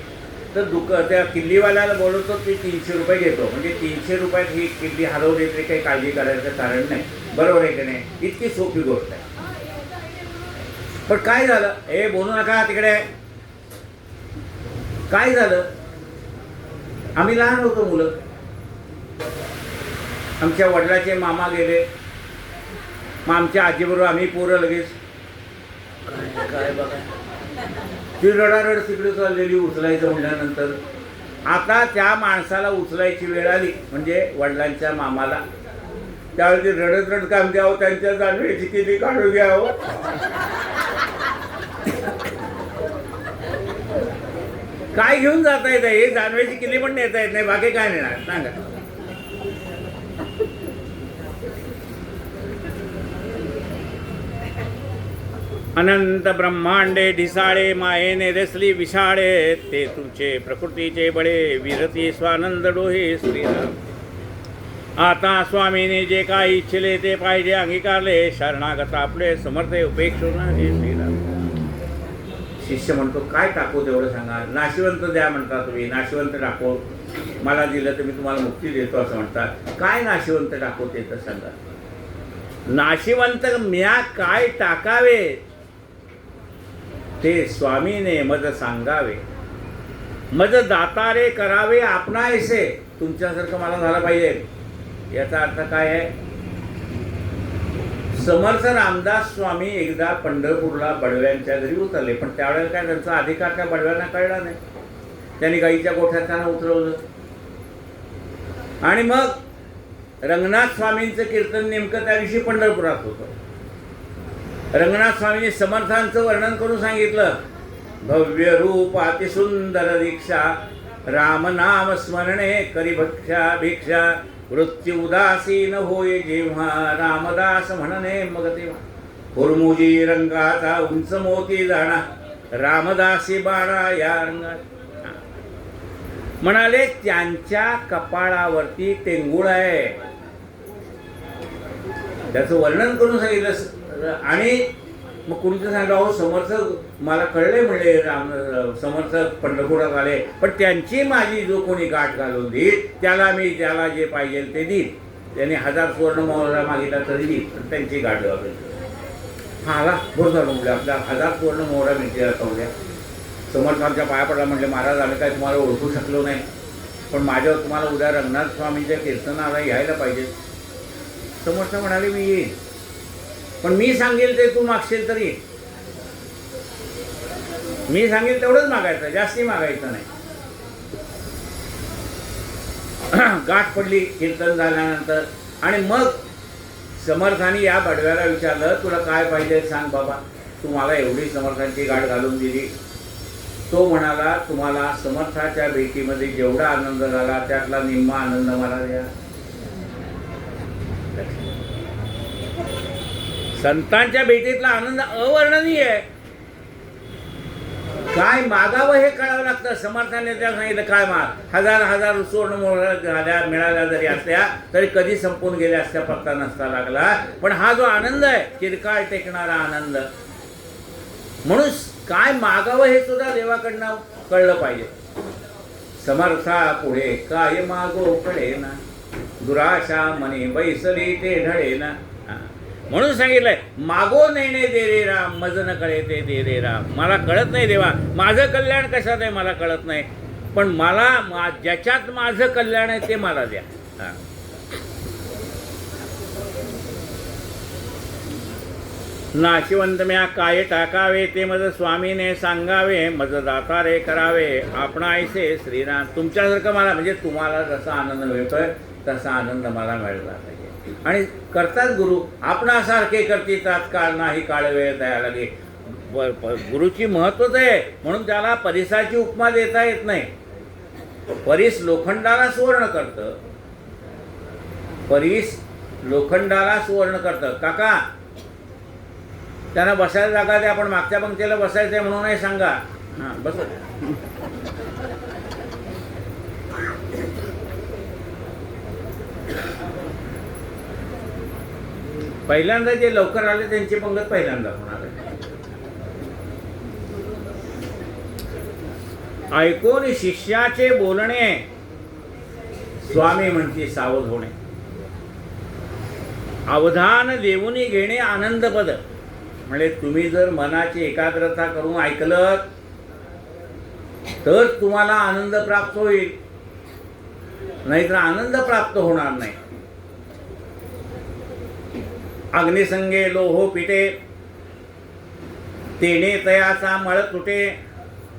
तर त्या किल्लीवाल्याला बोलवतो, ती 300 रुपये घेतो. म्हणजे 300 रुपयात ही किल्ली हरवली तरी काही काळजी करायचं कारण नाही, बरोबर आहे की नाही? इतकी सोपी गोष्ट आहे. पण काय झालं? हे बोलू नका तिकडे. काय झालं? आम्ही लहान होतो मुलं, आमच्या वडिलाचे मामा गेले, मग आमच्या आजीबरोबर आम्ही पोरं लगेच काय बघा ती रडारड तिकडे चाललेली उचलायचं म्हटल्यानंतर. आता त्या माणसाला उचलायची वेळ आली, म्हणजे वडिलांच्या मामाला. त्यावेळी ते रडत काम द्यावं, त्यांच्या जानवेची किल्ली काढून घ्यावं. काय घेऊन जाता येत? हे जानवेची किल्ली पण नेता येत नाही, बाकी काय नेणार सांगा? अनंत ब्रह्मांडे ढिसाळे मायेने रसली विशाळे, ते तुमचे प्रकृतीचे बळे विरती स्वानंद डोहे श्रीराम. आता स्वामीने जे काही इच्छिले ते पाहिजे अंगीकारले, शरणागत आपले समर्थ उपेक्षुन हे श्रीराम. शिष्य म्हणतो काय टाकू तेवढं सांगा. नाशिवंत द्या म्हणता तुम्ही, नाशिवंत टाकू. मला दिलं तर मी तुम्हाला मुक्ती देतो असं म्हणतात. काय नाशिवंत टाकू ते तर सांगा. नाशिवंत म्या काय टाकावे ते स्वामीने मज सांगावे. मज दातारे करावे आपणायसे. तुमच्यासारखं मला झालं पाहिजे. याचा अर्थ काय आहे. समर्थ रामदास स्वामी एकदा पंढरपूरला बडव्यांच्या घरी उतरले, पण त्यावेळेला काय त्यांचा अधिकार त्या बडव्यांना कळला नाही. त्यांनी गाईच्या गोठ्यात त्यांना उतरवलं आणि मग रंगनाथ स्वामींचं कीर्तन नेमकं त्या दिवशी पंढरपुरात होतं. रंगनाथ स्वामींनी समर्थांचं वर्णन करून सांगितलं. भव्य रूप अतिसुंदर दीक्षा, राम नाम स्मरणे करी भक्षा भिक्षा, वृत्ती उदासीन होय जेव्हा, रामदास म्हणणे मग तेव्हा. हुरमुजी रंगाचा उंच मोती जाणा, रामदासी बाणा या रंगात. म्हणाले त्यांच्या कपाळावरती टेंगुळ आहे. त्याचं वर्णन करून सांगितलं. आणि मग कुणीतरी सांगितलं अहो समर्थ मला कळले म्हणले राम समर्थ पंढरपुरात आले, पण त्यांची माझी जो कोणी गाठ घालून देईल त्याला मी त्याला जे पाहिजे ते देईल. त्यांनी 1000 सुवर्ण मोहरा मागितला तरी देईल, पण त्यांची गाठ घालून. हा आला बरं झालं म्हटलं आपल्या 1000 सुवर्ण मोहरा मिळते कवल्या. समर्थांच्या पाया पडला म्हटले महाराज आम्ही काय तुम्हाला ओळखू शकलो नाही, पण माझ्यावर तुम्हाला उद्या रंगनाथ स्वामींच्या कीर्तनाला यायला पाहिजे. समर्थ म्हणाले मी येईन, पण मी सांगेल ते तू मागशील तरी. मी सांगेल तेवढंच मागायचं, जास्ती मागायचं नाही. गाठ पडली कीर्तन झाल्यानंतर. आणि मग समर्थांनी या बडव्याला विचारलं तुला काय पाहिजे सांग बाबा, तू मला एवढी समर्थांची गाठ घालून दिली. तो म्हणाला तुम्हाला समर्थाच्या भेटीमध्ये जेवढा आनंद झाला त्यातला निम्मा आनंद मला द्या. संतांच्या भेटीतला आनंद अवर्णनीय आहे. काय मागावं हे कळावं लागतं. समर्थाने त्याला सांगितलं काय माग. 1000 सुवर्ण मोहरा मिळाल्या जरी असल्या तरी कधी संपून गेल्या असत्या पत्ता नसता लागला. पण हा जो आनंद आहे चिरकाळ टेकणारा आनंद, म्हणून काय मागावं हे सुद्धा देवाकडनं कळलं पाहिजे. समर्था पुढे काय मागो कळे ना, दुराशा मनी बैसली ते ढळे ना. म्हणून सांगितलंय मागो नेणे दे रे राम, मज न कळे ते दे रे राम. मला कळत नाही देवा, माझं कल्याण कशात आहे मला कळत नाही, पण मला ज्याच्यात माझं कल्याण आहे ते मला द्या. नाशिवंत म्या काय टाकावे ते मज स्वामीने सांगावे, मज दातारे करावे आपणायसे श्रीराम. तुमच्यासारखं मला म्हणजे तुम्हाला जसा आनंद मिळतोय तसा आनंद मला मिळला पाहिजे. आणि करतात गुरु आपणासारखे करती तात्काळ नाही काळ वेळ द्यायला लागे. गुरुची महत्वच आहे म्हणून त्याला परिसाची उपमा देता येत नाही. परीस लोखंडाला सुवर्ण करतं, परीस लोखंडाला सुवर्ण करतं. काका त्यांना बसायला जागा द्या, आपण मागच्या पंक्तीला बसायचंय म्हणून नाही सांगा. हां बस. पहिल्यांदा जे लवकर आले त्यांची पंगत पहिल्यांदा होणार आहे. ऐकून शिष्याचे बोलणे स्वामी म्हणते सावध होणे. अवधान देऊनी घेणे आनंदपद. म्हणजे तुम्ही जर मनाची एकाग्रता करून ऐकलं तर तुम्हाला आनंद प्राप्त होईल, नाहीतर आनंद प्राप्त होणार नाही. अग्निसंगे लोहो पिटे, तेने तयाचा मळ तुटे,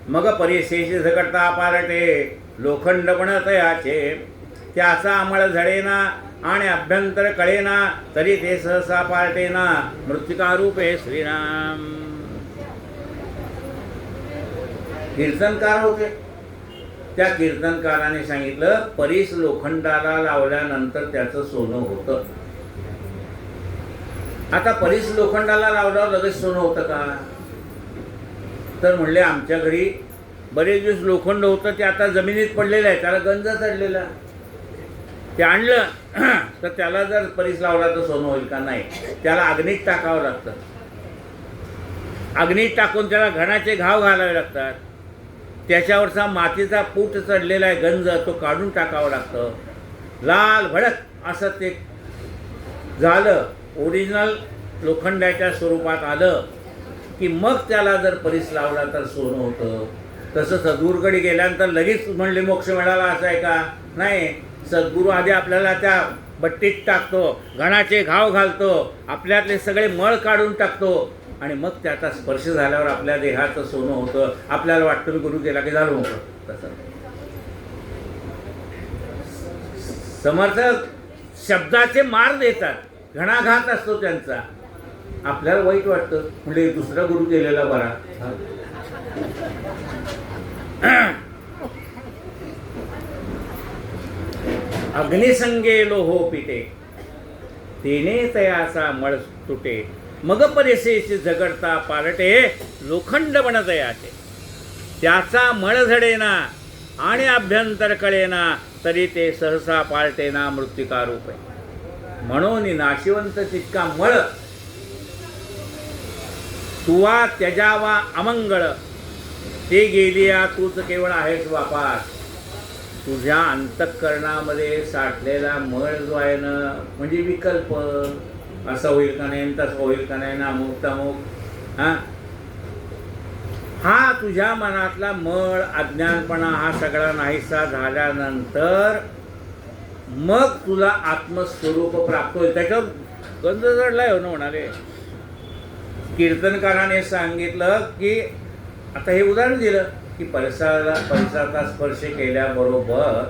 मग परिशेष झगडता पारटे, लोखंड पण तयाचे, त्याचा अमळ झडेना आणि अभ्यंतर कळेना, तरी ते सहसा पार्टेना, मृत्तिका रूपे श्रीराम. कीर्तनकार होते, त्या कीर्तनकाराने सांगितलं परीस लोखंडाला लावल्यानंतर त्याचं सोनं होतं. आता परीस लोखंडाला लावल्यावर लगेच सोनं होतं का? तर म्हणले आमच्या घरी बरेच दिवस लोखंड होतं, ते आता जमिनीत पडलेलं आहे, त्याला गंज चढलेला. ते आणलं तर त्याला जर परीस लावला तर सोनं होईल का? नाही, त्याला अग्नीत टाकावं लागतं. अग्नीत टाकून त्याला घणाचे घाव घालावे लागतात. त्याच्यावरचा मातीचा पूट चढलेला आहे गंज, तो काढून टाकावं लागतं. लाल भडक असं ते झालं, ओरिजिनल लोखंडाच्या स्वरूपात आलं की मग त्याला जर परीस लावला तर सोनं होतं. तसं सद्गुरूकडे गेल्यानंतर लगेच म्हणले मोक्ष मिळाला असं आहे का? नाही, सद्गुरू आधी आपल्याला त्या बट्टीत टाकतो, घणाचे घाव घालतो, आपल्यातले सगळे मळ काढून टाकतो आणि मग त्याचा स्पर्श झाल्यावर आपल्या देहाचं सोनं होतं. आपल्याला वाटतं मी गुरु केला की झालं होतं. तसं समर्थ शब्दाचे मार देतात, घणाघात असतो त्यांचा. आपल्याला वाईट वाटतं, म्हणजे दुसरा गुरु केलेला बरा. अग्निसंगे लोहो पिटे, तेने तयाचा मळ तुटे, मग परेसेची झगडता पालटे, लोखंड बनत याचे. त्याचा मळ झडेना आणि अभ्यंतर कळेना, तरी ते सहसा पालटेना मृत्तिका रूप आहे. म्हणून नाशिवंत तितका मळ तुवा त्यजावा अमंगळ, ते गेलिया तूच केवळ आहेस वापास. तुझ्या अंतःकरणामध्ये साठलेला मळ जो आहे ना, म्हणजे विकल्प, असं होईल का नाही, तसं होईल का नाही, ना अमुक तमुक, हा तुझ्या मनातला मळ अज्ञानपणा हा सगळा नाहीसा झाल्यानंतर मग तुला आत्मस्वरूप प्राप्त होईल. त्याच्यावर गंज चढलाय हो ना म्हणाले. कीर्तनकाराने सांगितलं की आता हे उदाहरण दिलं की परिसराचा स्पर्श केल्याबरोबर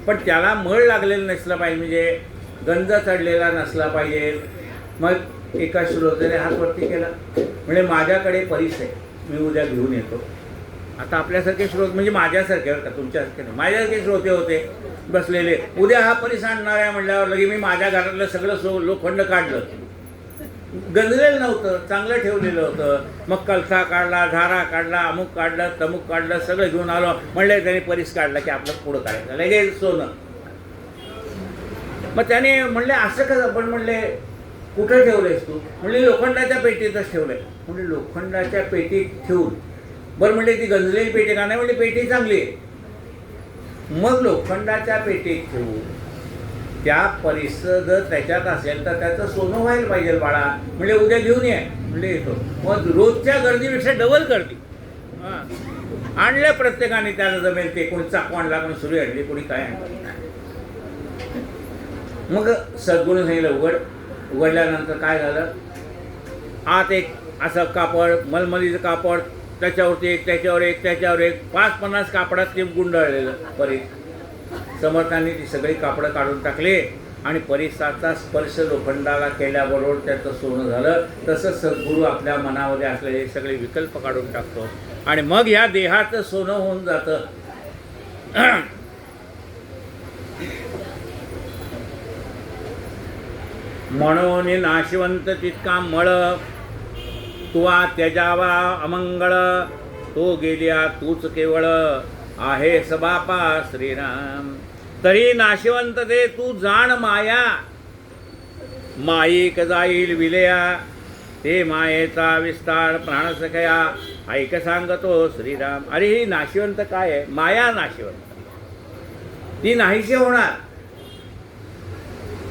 पण त्याला मळ लागलेलं नसलं पाहिजे, म्हणजे गंज चढलेला नसला पाहिजे. मग एका श्रोतेने हात वरती केला, म्हणजे माझ्याकडे परीस आहे, मी उद्या घेऊन येतो. आता आपल्यासारखे श्रोते, म्हणजे माझ्यासारखे का तुमच्यासारखे नाही, माझ्यासारखे श्रोते होते बसलेले, उद्या हा परीस आणणार आहे म्हटल्यावर लगे मी माझ्या घरातलं सगळं लोखंड काढलं. गंजलेलं नव्हतं, चांगलं ठेवलेलं होतं. मग कलसा काढला, झारा काढला, अमुक काढलं, तमुक काढलं, सगळं घेऊन आलो. म्हणले त्याने परीस काढला की आपलं पुढं काढायचं लगेच सोनं. मग त्याने म्हणले असं कसं, पण म्हणले कुठं ठेवलंयस तू? म्हणले लोखंडाच्या पेटीतच ठेवलंय. म्हणजे लोखंडाच्या पेटीत ठेवून, बरं म्हणले ती गंजलेली पेटी का? नाही, म्हणजे पेटी चांगली आहे. मग लोखंडाच्या पेटीत ठेवून त्या परिसर जर त्याच्यात असेल तर त्याचं सोनं व्हायला पाहिजे बाळा. म्हणजे उद्या घेऊन ये. म्हणजे येतो. मग रोजच्या गर्दीपेक्षा डबल गर्दी. आणल्या प्रत्येकाने त्याला जमेल ते, कोणी चाकू आणला, कोणी सुरी आणली, कोणी काय आणलं. मग सद्गुरू सांगितलं उघडल्यानंतर काय झालं, आत एक असं कापड, मलमलीचं कापड, त्याच्यावरती एक, त्याच्यावर एक, त्याच्यावर एक, 5-50 कापडात ते गुंडाळलेलं परीस. समर्थांनी ती सगळी कापडं काढून टाकले आणि परिसाचा स्पर्श लोखंडाला केल्याबरोबर त्याचं सोनं झालं. तसं सद्गुरू आपल्या मनामध्ये असलेले सगळे विकल्प काढून टाकतो आणि मग ह्या देहाचं सोनं होऊन जातं. म्हणून नाशिवंत तितका मळ तुवा त्यजावा अमंगळ, तो गेलिया तूच केवळ आहे सबापा श्रीराम. तरी नाशिवंत ते तू जाण माया, माईक जाईल विलया, ते मायेचा विस्तार प्राणसखया, ऐक सांगतो श्रीराम. अरे ही नाशिवंत काय आहे? माया नाशिवंत, ती नाहीशी होणार.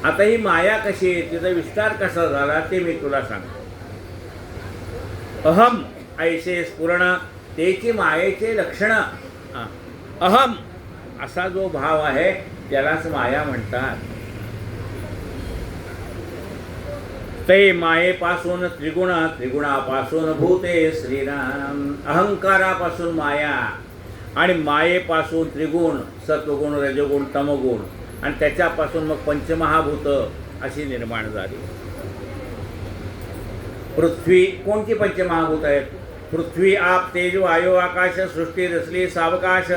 आता ही माया कशी आहे, तिचा विस्तार कसा झाला ते मी तुला सांगतो. अहम ऐसे स्फुरण, त्याची मायेचे लक्षण. अहम असा जो भाव आहे त्यालाच माया म्हणतात. ते मायेपासून त्रिगुण, त्रिगुणापासून भूते श्रीराम. अहंकारापासून माया आणि मायेपासून त्रिगुण, सत्वगुण, रजगुण, तमगुण, आणि त्याच्यापासून मग पंचमहाभूत अशी निर्माण झाली. पृथ्वी, कोणती पंचमहाभूत आहेत? पृथ्वी, आप, तेज, वायू, आकाश, सृष्टी रचली सावकाश,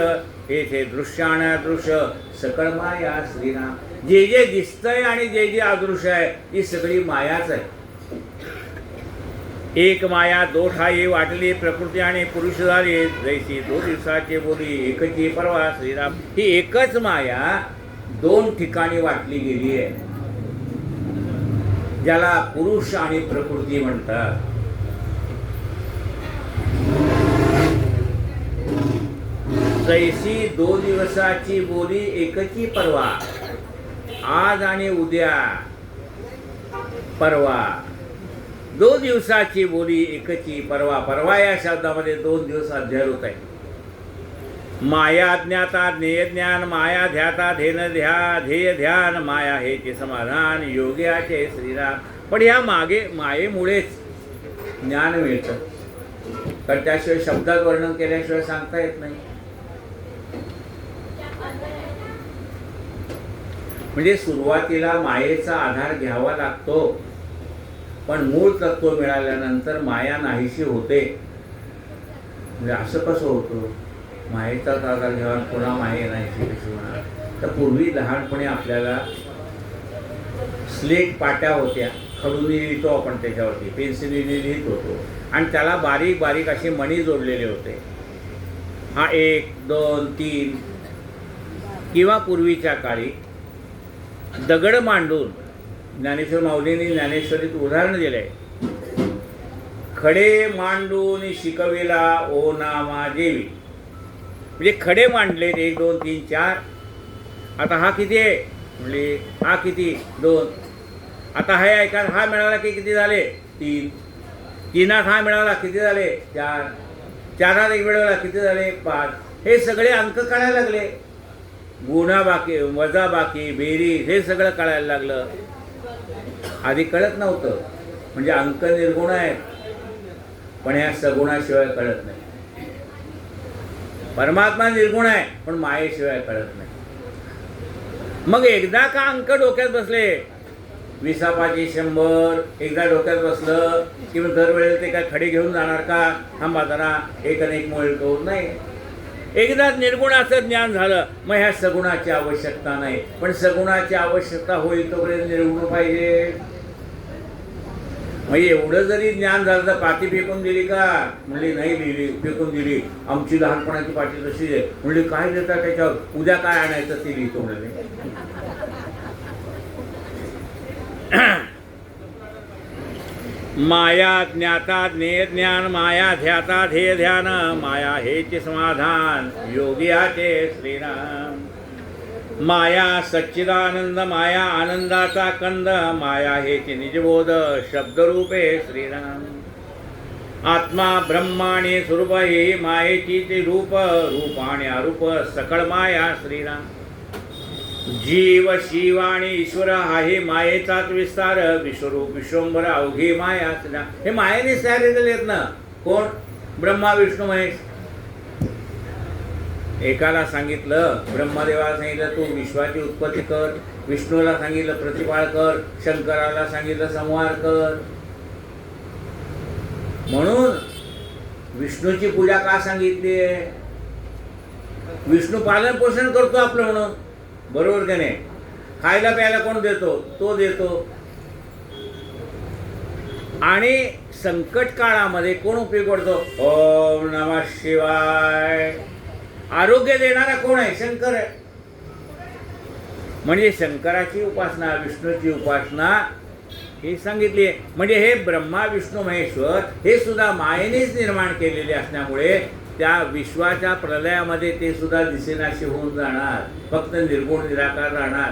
येथे दृश्य आणि अदृश्य सकळ माया श्रीराम. जे जे दिसतंय आणि जे जे अदृश्य आहे ती सगळी मायाच आहे. एक माया दो ठाई वाटली प्रकृती आणि पुरुष झाले जैसी 2 दिवसाची बोली एकची परवा श्रीराम. ही एकच माया 2 ठिकाणी वाटली गेली आहे, ज्याला पुरुष आणि प्रकृती म्हणतात. जैसी 2 दिवसाची बोली एकची परवा. आज आणि उद्या परवा. 2 दिवसाची बोली एकची परवा. परवा या शब्दामध्ये 2 दिवस अध्याय होत आहे. माया ज्ञाता ज्ञेय ज्ञान, माया ध्याता ध्येय ध्यान, माया हेचे समाधान योग्याचे श्रीराम. पण या मायेमुळेच ज्ञान मिळतं, कारण त्याशिवाय शब्दात वर्णन केल्याशिवाय सांगता येत नाही. म्हणजे सुरुवातीला मायेचा आधार घ्यावा लागतो, पण मूळ तत्व मिळाल्यानंतर माया नाहीशी होते. म्हणजे असं कसं होतं? मायेचाच आधार घ्यावा पुन्हा माये नाहीशी कशी होणार? तर पूर्वी लहानपणी आपल्याला स्लेट पाट्या होत्या, खडूने लिहितो आपण त्याच्यावरती, पेन्सिलीने लिहित होतो, आणि त्याला बारीक बारीक असे मणी जोडलेले होते. हा 1, 2, 3, किंवा पूर्वीच्या काळी दगड मांडून ज्ञानेश्वर माऊलींनी ज्ञानेश्वरीत उदाहरण दिले. खडे मांडून शिकविला ओ नामा देवी. म्हणजे खडे मांडले 1, 2, 3, 4. आता हा किती आहे? म्हणजे हा किती? 2. आता हा ऐका, हा मिळाला की किती झाले? 3. 3त हा मिळाला किती झाले? 4. 4त 1 मिळाला किती झाले? 5. हे सगळे अंक कळायला लागले. गुणा बाकी, वजा बाकी, बेरीज, हे सगळं कळायला लागलं. आधी कळत नव्हतं. म्हणजे अंक निर्गुण आहेत, पण ह्या सगुणाशिवाय कळत नाही. परमात्मा निर्गुण आहे, पण मायेशिवाय कळत नाही. मग एकदा का अंक डोक्यात बसले, 20 100 एकदा डोक्यात बसलं की मग दरवेळेला ते काय खडे घेऊन जाणार का? थांबा जरा, 1 आणि 1 मोळ करून नाही. एकदा निर्गुणाचं ज्ञान झालं, मग ह्या सगुणाची आवश्यकता नाही. पण सगुणाची आवश्यकता होईल तोपर्यंत निर्गुण पाहिजे. मग एवढं जरी ज्ञान झालं तर पाटी फेकून दिली का? म्हणली नाही दिली, फेकून दिली. आमची लहानपणाची पाटी तशी आहे. म्हणली काय देतात त्याच्यावर? उद्या काय आणायचं ते लिहितो म्हणले. माया ज्ञाता ज्ञेय ज्ञान, माया ध्याता ध्येय ध्यान, माया हेचे समाधान योगियाचे श्रीराम. माया सच्चिदानंद, माया आनंदाचा कंद, माया हेचे निजबोध शब्दरूपे श्रीराम. आत्मा ब्रह्माणे स्वरूप हे मायेची ते रूप, रूप आणि अरूप सकळ माया श्रीराम. जीव शिव आणि ईश्वर हा हे मायेचाच विस्तार, विश्वरूप विश्वंभर अवघी माया श्रीराम. हे मायेने तयार केलेत ना. कोण? ब्रह्मा विष्णू महेश. एकाला सांगितलं, ब्रह्मदेवाला सांगितलं तू विश्वाची उत्पत्ती कर, विष्णूला सांगितलं प्रतिपाळ कर, शंकराला सांगितलं संहार कर. म्हणून विष्णूची पूजा का सांगितली आहे? विष्णू पालन पोषण करतो आपलं म्हणून, बरोबर का नाही? खायला प्यायला कोण देतो? तो देतो. आणि संकट काळामध्ये कोण उपयोग पडतो? ओम नमः शिवाय. आरोग्य देणारा कोण आहे? शंकर आहे. म्हणजे शंकराची उपासना, विष्णूची उपासना ही सांगितली आहे. म्हणजे हे ब्रह्मा विष्णू महेश्वर हे सुद्धा मायेनेच निर्माण केलेले असल्यामुळे त्या विश्वाच्या प्रलयामध्ये ते सुद्धा दिसेनाशी होऊन जाणार, फक्त निर्गुण निराकार राहणार.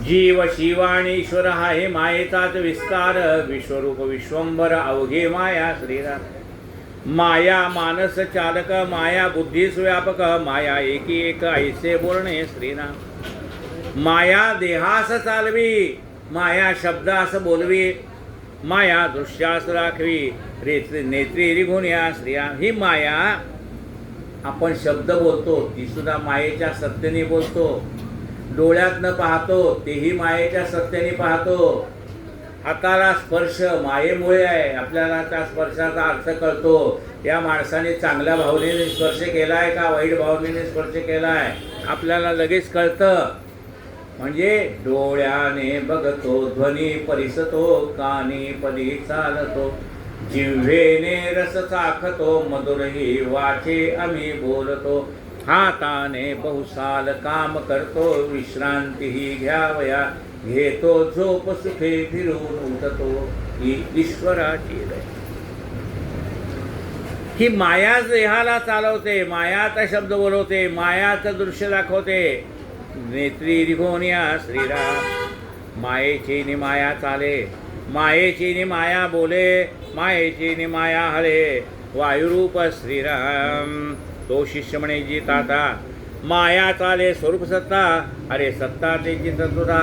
जीव शिव आणि ईश्वर हा हे मायेचाच विस्तार, विश्वरूप विश्वंभर अवघे माया श्रीराम. माया मानस चालक, माया बुद्धीस व्यापक, माया एकी एक ऐसे बोलणे श्रीराम. माया देहास चालवी, माया शब्दास बोलवी, माया दृश्यास राखवी, नेत्री रिघुन्या श्रिया. ही माया आपण शब्द बोलतो ती सुद्धा मायेच्या सत्तेने बोलतो. डोळ्यातनं पाहतो तेही मायेच्या सत्तेने पाहतो. हाताला स्पर्श मायेमुळे आहे. आपल्याला त्या स्पर्शाचा अर्थ कळतो. त्या माणसाने चांगल्या भावनेने स्पर्श केलाय का वाईट भावनेने स्पर्श केलाय आपल्याला लगेच कळतं. म्हणजे डोळ्याने बघतो, ध्वनी परिसतो, कानी पदी चालतो, जिव्हेने रस चाखतो, मधुरही वाचे आम्ही बोलतो, हाताने बहुसाल काम करतो, विश्रांतीही घ्यावया, घेतो झोप सुखे फिरून उठतो, ही ईश्वराची दया. ही माया देहाला चालवते, मायाचा शब्द बोलवते, मायाचं दृश्य दाखवते. नेत्री रिघोनिया श्रीराम, मायेची नि माया चाले, मायेची नि माया बोले, मायेची नि माया हले, वायुरूप श्रीराम. तो शिष्य म्हणे जी ताता, माया चाले स्वरूप सत्ता, अरे सत्ता तेची तत्वता,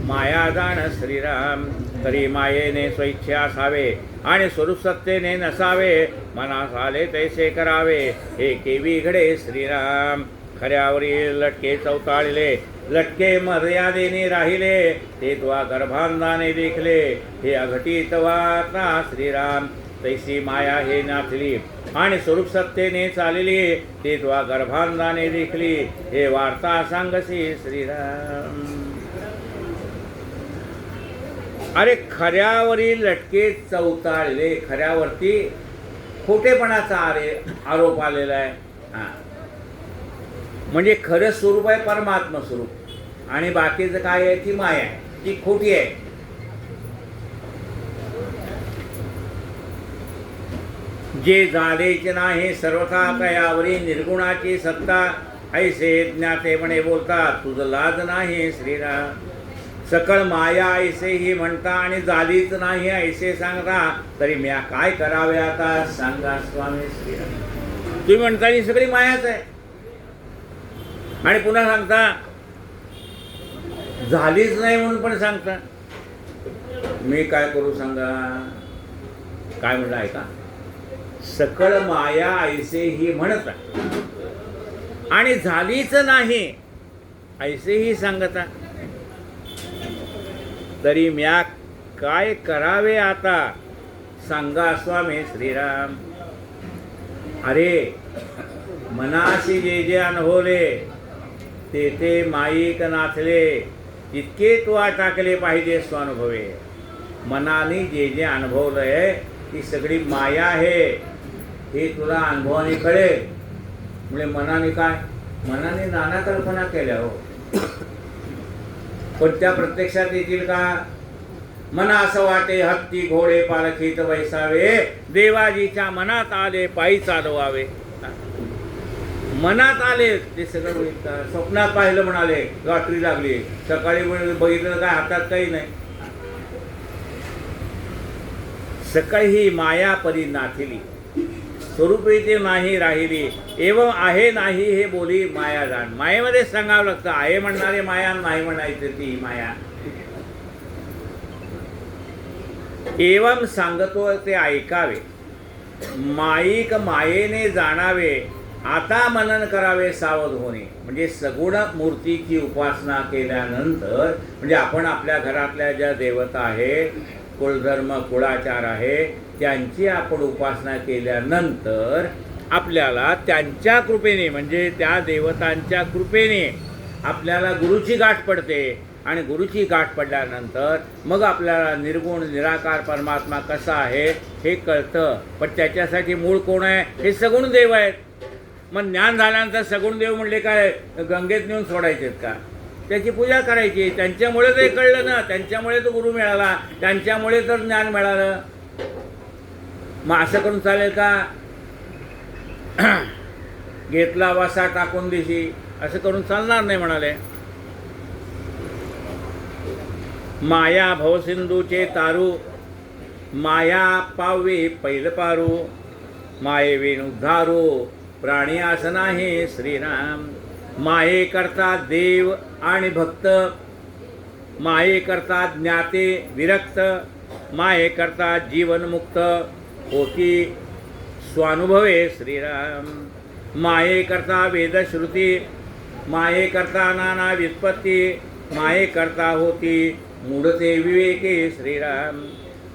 माया जाण श्रीराम. तरी मायेने स्वइच्छे असावे आणि स्वरूप सत्तेने नसावे, मनास आले तैसे करावे, हे केवी घडे श्रीराम. खऱ्यावरील लटके चौताळले, लटके मर्यादेने राहिले, ते त्वा गर्भांधाने देखले, हे अघटित वार्ता श्रीराम. तैसी माया हे नाथली आणि स्वरूप सत्तेने चालली, ते त्वा गर्भांधाने देखली, हे वार्ता सांगसी श्रीराम. अरे खऱ्यावरील लटके चौताळले, खऱ्यावरती खोटेपणाचा आरोप आलेला आहे. म्हणजे खरं स्वरूप आहे परमात्मा स्वरूप, आणि बाकीचं काय आहे ती माया आहे, ती खोटी आहे. जे झालेचे नाही सर्वथा तयावरी निर्गुणाची सत्ता, ऐसे ज्ञाते म्हणे बोलतात, तुझं लाज नाही श्रीराम. सकळ माया ऐसे ही म्हणता आणि झालीच नाही ऐसे सांगता, तरी म्या काय करावे आता सांगा स्वामी श्रीराम. तुम्ही म्हणता ही सगळी मायाच आहे आणि पुन्हा सांगता झालीच नाही म्हणून पण सांगता. मी काय करू सांगा. काय म्हणलं ऐका, सकळ माया ऐसे ही म्हणता आणि झालीच नाही ऐसेही सांगता, तरी म्या काय करावे आता सांगा स्वामी श्रीराम. अरे मनाशी जे जे अनुभवले, ते ते माईक नाथले, तितके तू टाकले पाहिजे स्वानुभवे. मनाने जे जे अनुभवलंय ती सगळी माया आहे, हे तुला अनुभवाने कळेल. म्हणजे मनाने काय, मनाने नाना कल्पना केल्या हो, पण त्या प्रत्यक्षात येतील का. मना असं वाटे हत्ती घोडे पालखीत बैसावे, देवाजीच्या मनात आले पायी चालवावे. मनात आले ते सगळं होईल का. स्वप्नात पाहिलं म्हणाले लॉटरी लागली, सकाळी बघितलं काय हातात काही नाही. सकाळी ही माया परी नाथिली, स्वरूपी ते नाही राहिली, एवं आहे नाही हे बोली माया जाण. मायेमध्ये सांगावं लागतं, आहे म्हणणारे माया, नाही म्हणायचं ती माया. एवं सांगतो ते ऐकावे, माईक मायेने जाणावे, आता मनन करावे सावध होणे. म्हणजे सगुण मूर्तीची उपासना केल्यानंतर, म्हणजे आपण आपल्या घरातल्या ज्या देवता आहे, कुलधर्म कुळाचार आहे, त्यांची आपण उपासना केल्यानंतर आपल्याला त्यांच्या कृपेने, म्हणजे त्या देवतांच्या कृपेने आपल्याला गुरुची गाठ पडते. आणि गुरुची गाठ पडल्यानंतर मग आपल्याला निर्गुण निराकार परमात्मा कसा आहे हे कळतं. पण त्याच्यासाठी मूळ कोण आहे, हे सगुण देव आहेत. मग ज्ञान झाल्यानंतर सगुण देव म्हणले काय गंगेत नेऊन सोडायचेत का. त्याची पूजा करायची. त्यांच्यामुळे ते कळलं ना, त्यांच्यामुळे तो गुरु मिळाला, त्यांच्यामुळे तर ज्ञान मिळालं. मग असं करून चालेल का. घेतला वासा टाकून दिशी, असं करून चालणार नाही म्हणाले. माया भवसिंधूचे तारू, माया पावे पैल पारू, मायेविण उद्धारू प्राणी असं नाही श्रीराम. माये करता देव आणि भक्त, माये करता ज्ञाते विरक्त, माये करता जीवनमुक्त होती स्वानुभवे श्रीराम. माये करता वेदश्रुती, माये करता नाना व्युत्पत्ती, माये करता होती मूढते विवेके श्रीराम.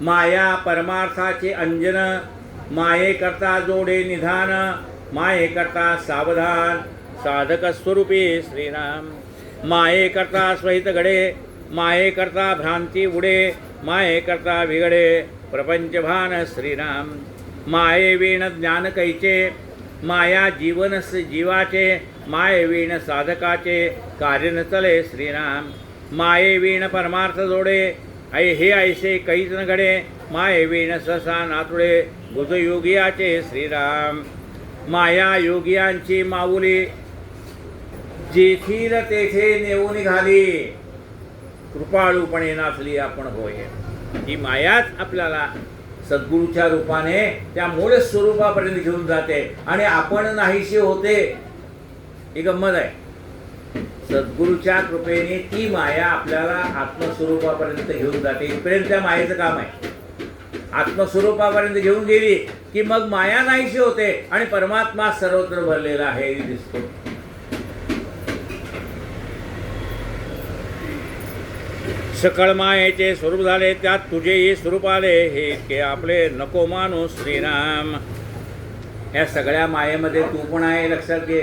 माया परमार्थाचे अंजन, माये करता जोडे निधान, माये करता सावधान साधक स्वरूपे श्रीराम. माये करता स्वहित घडे, माये करता भ्रांती उडे, माये करता विघडे प्रपंच भान श्रीराम. माये वीण ज्ञान कैचे, माया जीवनस जीवाचे, माये वीण साधकाचे कार्य न चले श्रीराम. माये वीण परमार्थ जोडे, हे ऐसे कैच न घडे, माये वीण ससा नातुडे बुधयोगियाचे श्रीराम. माया योगियांची माऊली, जेथील तेथे नेऊ निघाली, कृपाळूपणे नाचली आपण होय. ही मायाच आपल्याला सद्गुरूच्या रूपाने त्या मूळ स्वरूपापर्यंत घेऊन जाते आणि आपण नाहीशी होते. ही गंमत आहे. सद्गुरूच्या कृपेने ती माया आपल्याला आत्मस्वरूपापर्यंत घेऊन जाते. इथपर्यंत त्या मायेचं काम आहे. आत्मस्वरूपापर्यंत घेऊन गेली की मग माया नाहीशी होते आणि परमात्मा सर्वत्र भरलेला आहे हे दिसतो. सकळ मायेचे स्वरूप झाले, त्यात तुझेही स्वरूप आले, हे इतके आपले नको मानू श्रीराम. या सगळ्या मायेमध्ये तू पण आहे, लक्षात घे.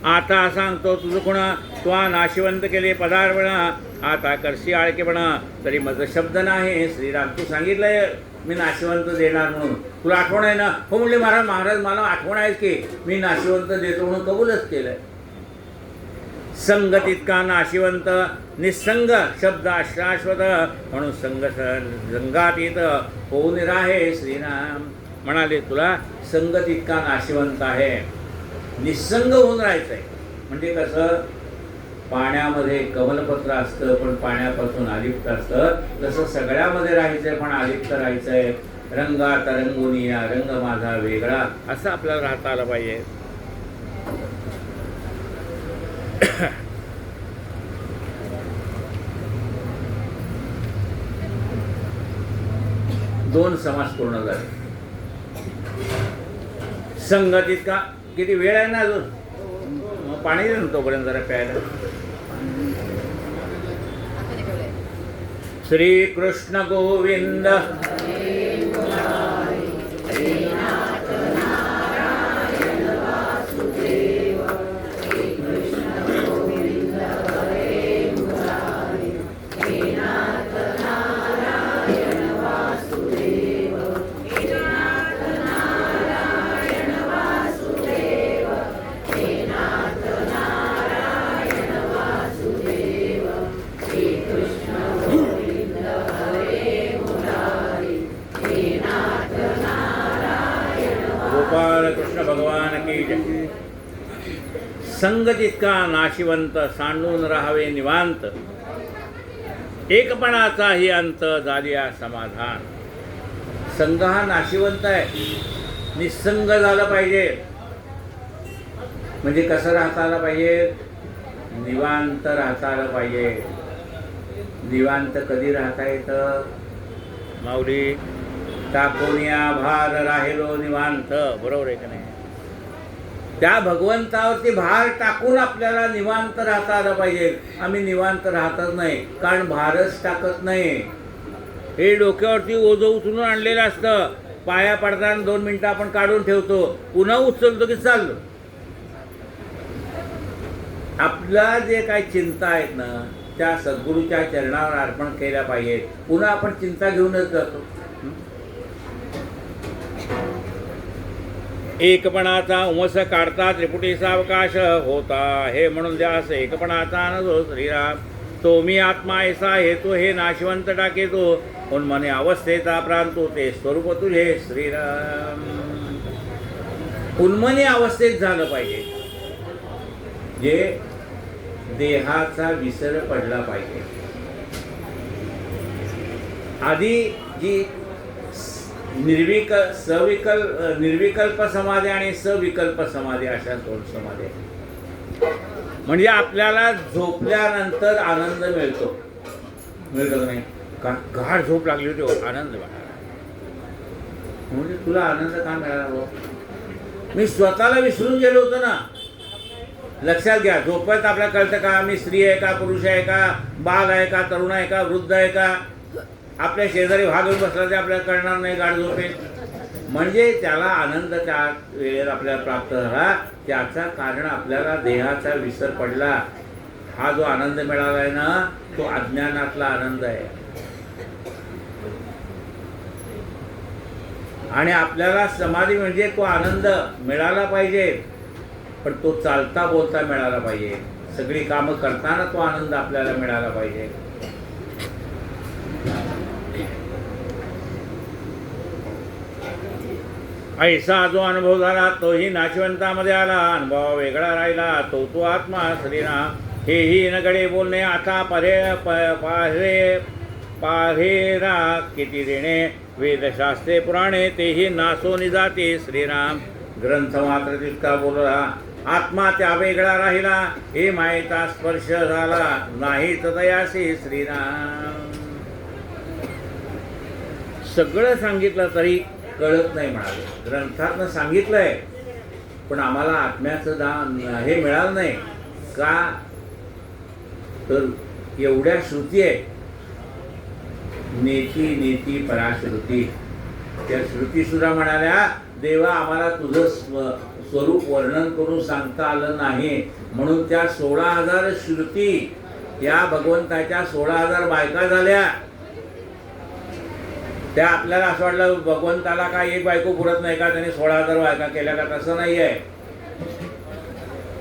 आता सांगतो तुझं कोण, तू नाशिवंत केले पदार्पणा, आता करशी आळकेपणा, तरी मज शब्द नाही श्रीराम. तू सांगितलंय मी नाशिवंत देणार म्हणून, तुला आठवण आहे ना? हो म्हणले महाराज, महाराज मला आठवण आहे की मी नाशिवंत देतो म्हणून कबूलच केलंय. संग तितका नाशिवंत, निसंग शब्द शाश्वत, म्हणून संगातीत होऊन राहे श्रीराम. म्हणाले तुला संग तितका नाशिवंत आहे, निसंग होऊन राहायचं आहे. म्हणजे कसं, पाण्यामध्ये कमलपत्र असतं पण पाण्यापासून अलिप्त असतं, तसं सगळ्यामध्ये राहायचंय पण अलिप्त राहायचंय. रंगात रंगुनिया, रंग माझा वेगळा, असं आपल्याला राहता आलं पाहिजे. दोन समास पूर्ण झाले. संगतीत का किती वेळ आहे ना अजून, पाणी दे ना तोपर्यंत जरा प्यायला. श्री कृष्ण गोविंद. कृष्ण भगवान की जय. संग जितका नाशिवंत, सांडून राहावे निवांत, एकपणाचाही अंत झालिया समाधान. संग हा नाशिवंत आहे, निसंग झालं पाहिजे. म्हणजे कसं राहता आलं पाहिजे, निवांत राहता आलं पाहिजे. निवांत कधी राहता येतं माऊली? टाकोनिया भार राहिलो निवांत, बरोबर आहे का नाही? त्या भगवंतावरती भार टाकून आपल्याला निवांत राहता आलं पाहिजे. आम्ही निवांत राहतच नाही, कारण भारच टाकत नाही. हे डोक्यावरती ओझं उचलून आणलेलं असतं, पाया पडताना 2 मिनिटं आपण काढून ठेवतो, पुन्हा उचलतो की चाललो. आपला जे काही चिंता आहेत ना, त्या सद्गुरूच्या चरणावर अर्पण केल्या पाहिजेत. पुन्हा आपण चिंता घेऊनच जातो. एकपणाचा उमस काढता त्रिपुटीचा अवकाश होता, हे म्हणून द्यास एकपणाचा नजो श्रीराम. तो मी आत्मा ऐसा हेतू, हे नाशिवंत टाके तो, उन्मने अवस्थेचा प्रांतो, ते स्वरूप तुझे श्रीराम. उन्मने अवस्थेत झालं पाहिजे, जे देहाचा विसर पडला पाहिजे. आधी जी निर्विकल्प समाधी आणि सविकल्प समाधी, अशा 2 समाधी. म्हणजे आपल्याला झोपल्यानंतर आनंद मिळतो, मिळतो नाही का? गाढ झोप लागली होती, आनंद वाटला. म्हणजे तुला आनंद का मिळाला हो? मी स्वतःला विसरून गेलो होतो ना. लक्षात घ्या, झोपत आपल्याला कळतं का मी स्त्री आहे का, पुरुष आहे का, बाल आहे का, तरुण आहे का, वृद्ध आहे का? आपल्या शेजारी भागून बसला ते आपल्याला कळणार नाही गाढ झोपेत. म्हणजे त्याला आनंद त्या वेळेला आपल्याला प्राप्त झाला, त्याचा कारण आपल्याला देहाचा विसर पडला. हा जो आनंद मिळाला आहे ना, तो अज्ञानातला आनंद आहे. आणि आपल्याला समाधी म्हणजे तो आनंद मिळाला पाहिजे, पण तो चालता बोलता मिळाला पाहिजे. सगळी कामं करताना तो आनंद आपल्याला मिळाला पाहिजे. ऐसा जो अनुभव झाला तोही नाशवंतामध्ये आला. अनुभव वेगळा राहिला तो तो आत्मा श्रीराम. हेही नगडे बोलणे आता पाहेरा किती देणे. वेदशास्त्रे पुराणे तेही नासोनी जाते श्रीराम. ग्रंथ मात्र तितका बोलला आत्मा त्या वेगळा राहिला. हे मायेचा स्पर्श झाला नाही तयाशी श्रीराम. सगळं सांगितलं तरी कळत नाही म्हणाले. ग्रंथातनं सांगितलंय पण आम्हाला आत्म्याचं हे मिळालं नाही का, तर एवढ्या श्रुती आहे. नेती नेती पराश्रुती. त्या श्रुती सुद्धा म्हणाल्या देवा आम्हाला तुझं स्वरूप वर्णन करून सांगता आलं नाही, म्हणून त्या 16,000 श्रुती या भगवंताच्या 16,000 बायका झाल्या. त्या आपल्याला असं वाटलं भगवंताला काय एक बायको पुरत नाही का, त्यांनी 16,000 बायका केल्या का, तसं नाही आहे.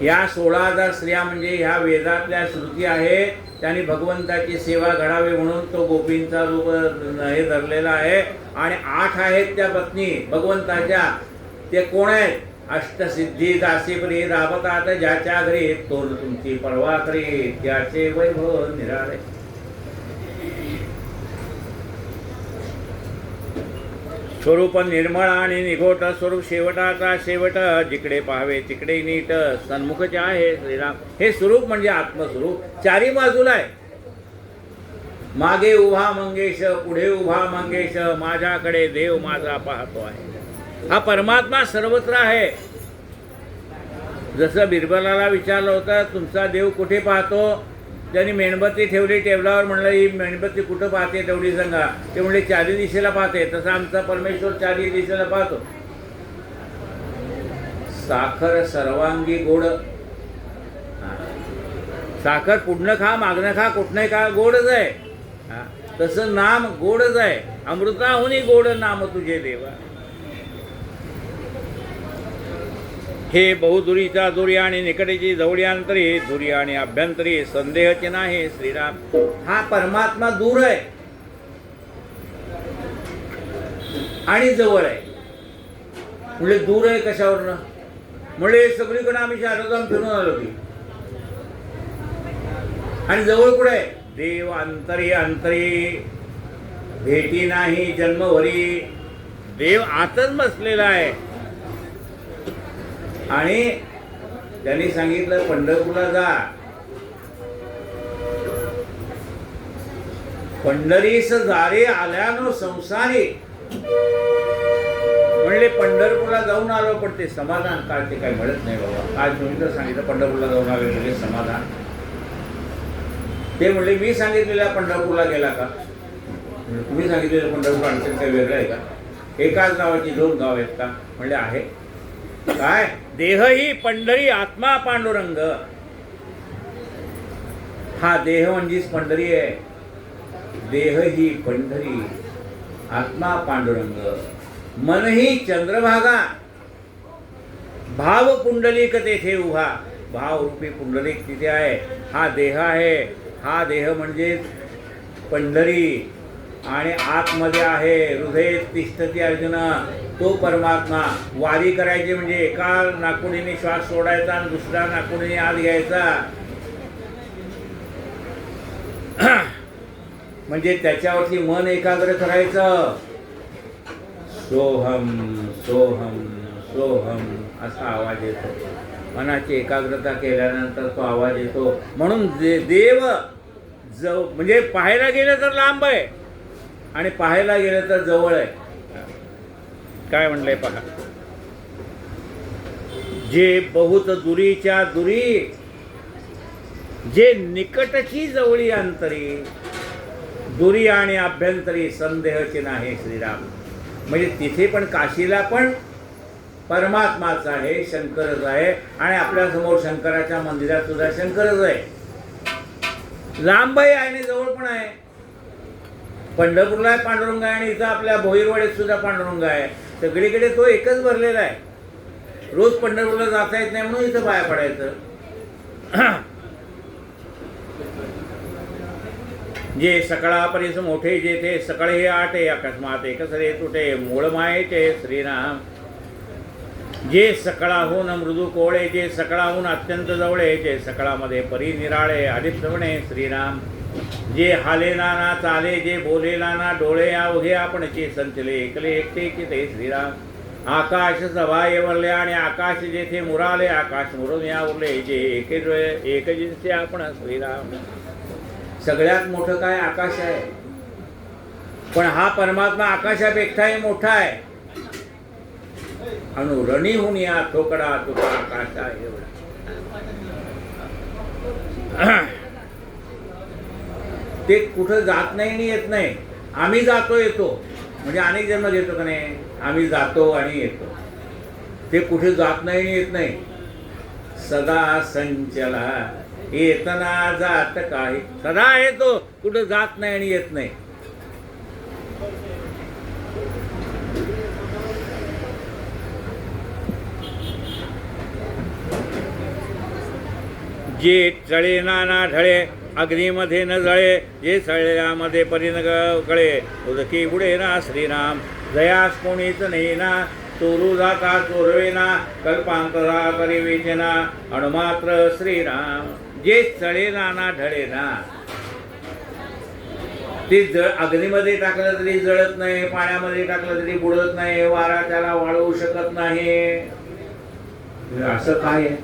या 16,000 स्त्रिया म्हणजे ह्या वेदातल्या श्रुती आहेत. त्यांनी भगवंताची सेवा घडावी म्हणून तो गोपींचा रूप हे धरलेला आहे. आणि 8 आहेत त्या पत्नी भगवंताच्या. ते कोण आहेत? अष्टसिद्धी दासीप्रिय राबतात ज्याच्या घरी तो तुमची परवा करी त्याचे वैभव निराळे. स्वरूप निर्मळ आणि निघोट स्वरूप शेवटाचा शेवट. जिकडे पाहावे तिकडे नीट सन्मुखचे आहे श्रीराम. हे स्वरूप म्हणजे आत्मस्वरूप चारी बाजूला आहे. मागे उभा मंगेश पुढे उभा मंगेश माझ्याकडे देव माझा पाहतो आहे. हा परमात्मा सर्वत्र आहे. जसं बिरबलाला विचारलं होतं तुमचा देव कुठे पाहतो, त्यांनी मेणबत्ती ठेवली टेबलावर. म्हणलं ही मेणबत्ती कुठं पाहते तेवढी सांगा. ते म्हणले चारी दिशेला पाहते. तसं आमचा परमेश्वर चारी दिशेला पाहतो. साखर सर्वांगी गोड. साखर पुढनं खा मागणं खा कुठनंही खा गोडच आहे. तसं नाम गोडच आहे. अमृताहुनी गोड नाम तुझे देवा. हे बहुदुरीचा दुरी आणि निकटेची जवळी अंतरी. दुरी आणि अभ्यंतरी संदेहचे नाही श्रीराम. हा परमात्मा दूर आहे आणि जवळ आहे. म्हणजे दूर आहे कशावरनं, म्हणजे सगळीकडे आम्ही शारदाम फिरून आलो की. आणि जवळ कुठे आहे? देव अंतरी अंतरी भेटी नाही जन्मभरी. देव आतच बसलेला आहे. आणि त्यांनी सांगितलं पंढरपूरला जा. पंढरीस जारे आल्यानो संसारी. म्हणले पंढरपूरला जाऊन आलो पण ते समाधान काय ते काही मिळत नाही बाबा. आज तुम्ही तर सांगितलं पंढरपूरला जाऊन आले म्हणजे समाधान. ते म्हणले मी सांगितलेल्या पंढरपूरला गेला का? तुम्ही सांगितलेलं पंढरपूर आणखी काही वेगळं आहे का? एकाच गावाची 2 गाव आहेत का? म्हणले आहे. काय? देह ही पंढरी आत्मा पांडुरंग. हा देह म्हणजेच पंढरी आहे. देह ही पंढरी आत्मा पांडुरंग. मन ही चंद्रभागा. भाव पुंडलिक तेथे उभा. भाव रूपी पुंडलिक तिथे आहे. हा देह आहे. हा देह म्हणजेच पंढरी आणि आतमध्ये आहे. हृदय तिष्ठती अर्जुना. तो परमात्मा. वारी करायची म्हणजे एका नाकुडीने श्वास सोडायचा आणि दुसऱ्या नाकुडीने आत घ्यायचा. म्हणजे त्याच्यावरती मन एकाग्र करायचं. सोहम सोहम सोहम असा आवाज येतो. मनाची एकाग्रता केल्यानंतर तो आवाज येतो. म्हणून देव म्हणजे पाहायला गेलं तर लांब आहे आणि पाहायला गेलं तर जवळ आहे. काय म्हणलंय पहा. जे बहुत दुरीच्या दुरी. जे निकटची जवळी अंतरी. दुरी आणि अभ्यंतरी संदेहचे नाही श्रीराम. म्हणजे तिथे पण काशीला पण परमात्माच आहे. शंकरच आहे. आणि आपल्यासमोर शंकराच्या मंदिरात सुद्धा शंकरच आहे. लांबही आहे आणि जवळ पण आहे. पंढरपूरला पांडुरंग आहे आणि इथं आपल्या भोईरवाडीत सुद्धा पांडुरंग आहे. सगळीकडे तो एकच भरलेला आहे. रोज पंढरपूरला जाता येत नाही म्हणून इथं पाया पडायचं. जे सकळापरीस मोठे जेथे सकळ हे आटे अकस्मात एकसरे तुटे मूळ मायेचे श्रीराम. जे सकळाहून मृदू कोवळे जे सकळाहून अत्यंत जवळे जे सकळामध्ये परी निराळे अलिप्तवणे श्रीराम. जे हालेना ना चाले जे बोलेला ना डोळे अवघे आपणचे संचले एकले एकटे की ते श्रीराम. आकाश सभाय वरले आणि आकाश जेथे मुराले आकाश मुरून या उरले जे एकजिंचे आपण श्रीराम. सगळ्यात मोठं काय आकाश आहे, पण हा परमात्मा आकाशापेक्षाही मोठा आहे. अनु रणीहून या ठोकडा तुका आकाश आहे एवढा. ते कुठं जात नाही आणि येत नाही. आम्ही जातो येतो म्हणजे अनेक जन्म घेतो का नाही. आम्ही जातो आणि येतो. ते कुठे जात नाही आणि येत नाही. सदा संचला येतना जात काही. सदा येतो, कुठं जात नाही आणि येत नाही. जे चळे नाना ढळे अग्नीमध्ये न जळे जे सळल्यामध्ये परिण कळे उदकी बुडे ना श्रीराम. जयास कोणीच नाही ना चोरू जाता चोरवेना कल्पांतरा परिवेचना अणुमात्र श्रीराम. जे चळे नाना ढळे ना ते अग्नीमध्ये टाकलं तरी जळत नाही, पाण्यामध्ये टाकलं तरी बुडत नाही, वारा त्याला वाळवू शकत नाही. असं काय आहे.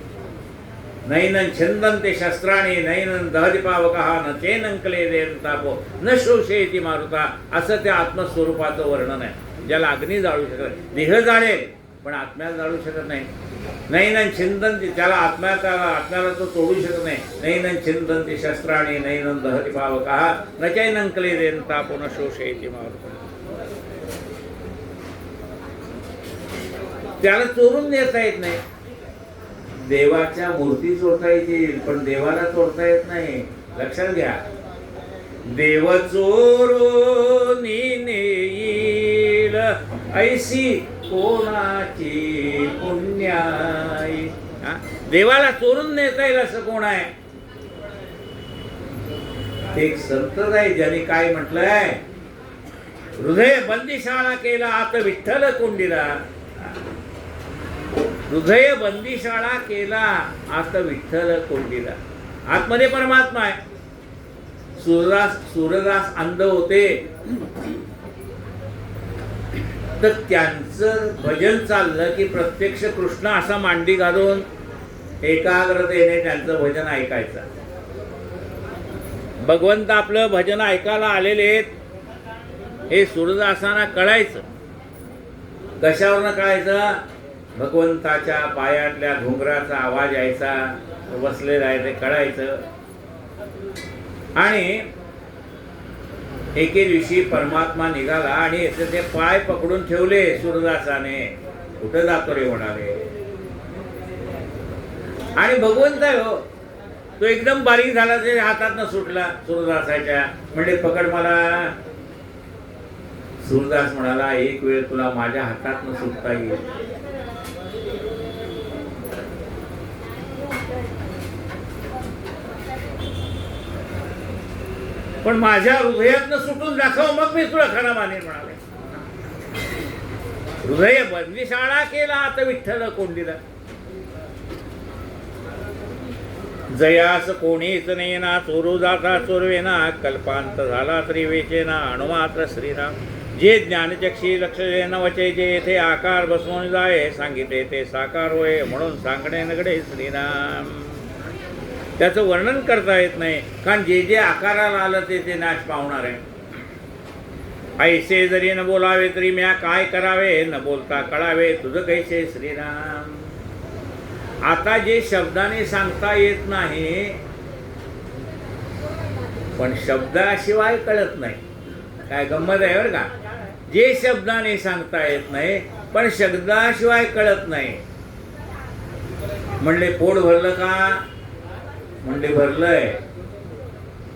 नैनं छंदन्ते शस्त्राणी नैनं दहति पावकः न चैनं क्लेदेन तापो न शोषयति मारुता. असं त्या आत्मस्वरूपाचं वर्णन आहे. ज्याला अग्नी जाळू शकत नाही. देह जाळेल पण आत्म्याला जाळू शकत नाही. नैनं छिंदन्ति त्याला आत्म्याला तो तोडू शकत नाही. नैनं छिंदन्ति शस्त्राणी नैनं दहति पावकः न चैनं क्लेदेन तापो न शोषयति मारुता. त्याला चोरून नेता येत नाही. देवाच्या मूर्ती चोरता येतील पण देवाला चोरता येत नाही. लक्षात घ्या. देव चोरून नेईल ऐशी कोणाची पुण्याई. देवाला चोरून नेता येईल असं कोण आहे. एक संत आहे ज्याने काय म्हटलंय. हृदय बंदिशाळा केला आत विठ्ठल कोंडीला. हृदय बंदिशाळा केला आत विठ्ठल कोंडीला. आतमध्ये परमात्मा आहे. सूरदास अंध होते तर त्यांचं भजन चाललं की प्रत्यक्ष कृष्ण असा मांडी घालून एकाग्रतेने त्यांचं भजन ऐकायचं. भगवंत आपलं भजन ऐकायला आलेले आहेत हे सूरदासांना कळायचं. कशावरनं कळायचं. भगवंताच्या पायातल्या घुंगराचा आवाज यायचा. बसलेला आहे ते कळायचं. आणि एके दिवशी परमात्मा निघाला आणि ते पाय पकडून ठेवले सूरदासाने. कुठं जातो रे म्हणाले. आणि भगवंत हो तो एकदम बारीक झाला. ते हातातनं सुटला सूरदासाच्या. म्हणजे पकड मला. सूरदास म्हणाला एक वेळ तुला माझ्या हातातनं सुटता येईल. पण माझ्या हृदयातनं सुटून दाखव मग मी तुला खरा मानेन म्हणाले. हृदय बंदिशाळा केला आता विठ्ठल कोंडीला. जयास कोणीच नाही ना चोरू जाता चोरवेना कल्पांत झाला तरी वेचेना अणुमात्र श्रीराम. जे ज्ञानचक्षी लक्ष न वचे जे येथे आकार बसवून जाय सांगितले ते साकार होय म्हणून सांगणे नगडे श्रीराम. त्याचं वर्णन करता येत नाही कारण जे जे आकाराला आलं ते नाश पावणार आहे. ऐसे जरी न बोलावे तरी म्या काय करावे न बोलता कळावे तुझं कैसे श्रीराम. आता जे शब्दाने सांगता येत नाही पण शब्दाशिवाय कळत नाही. काय गंमत आहे बरं का. जे शब्दाने सांगता येत नाही पण शब्दाशिवाय कळत नाही. म्हणले पोट भरलं का. म्हणजे भरलंय.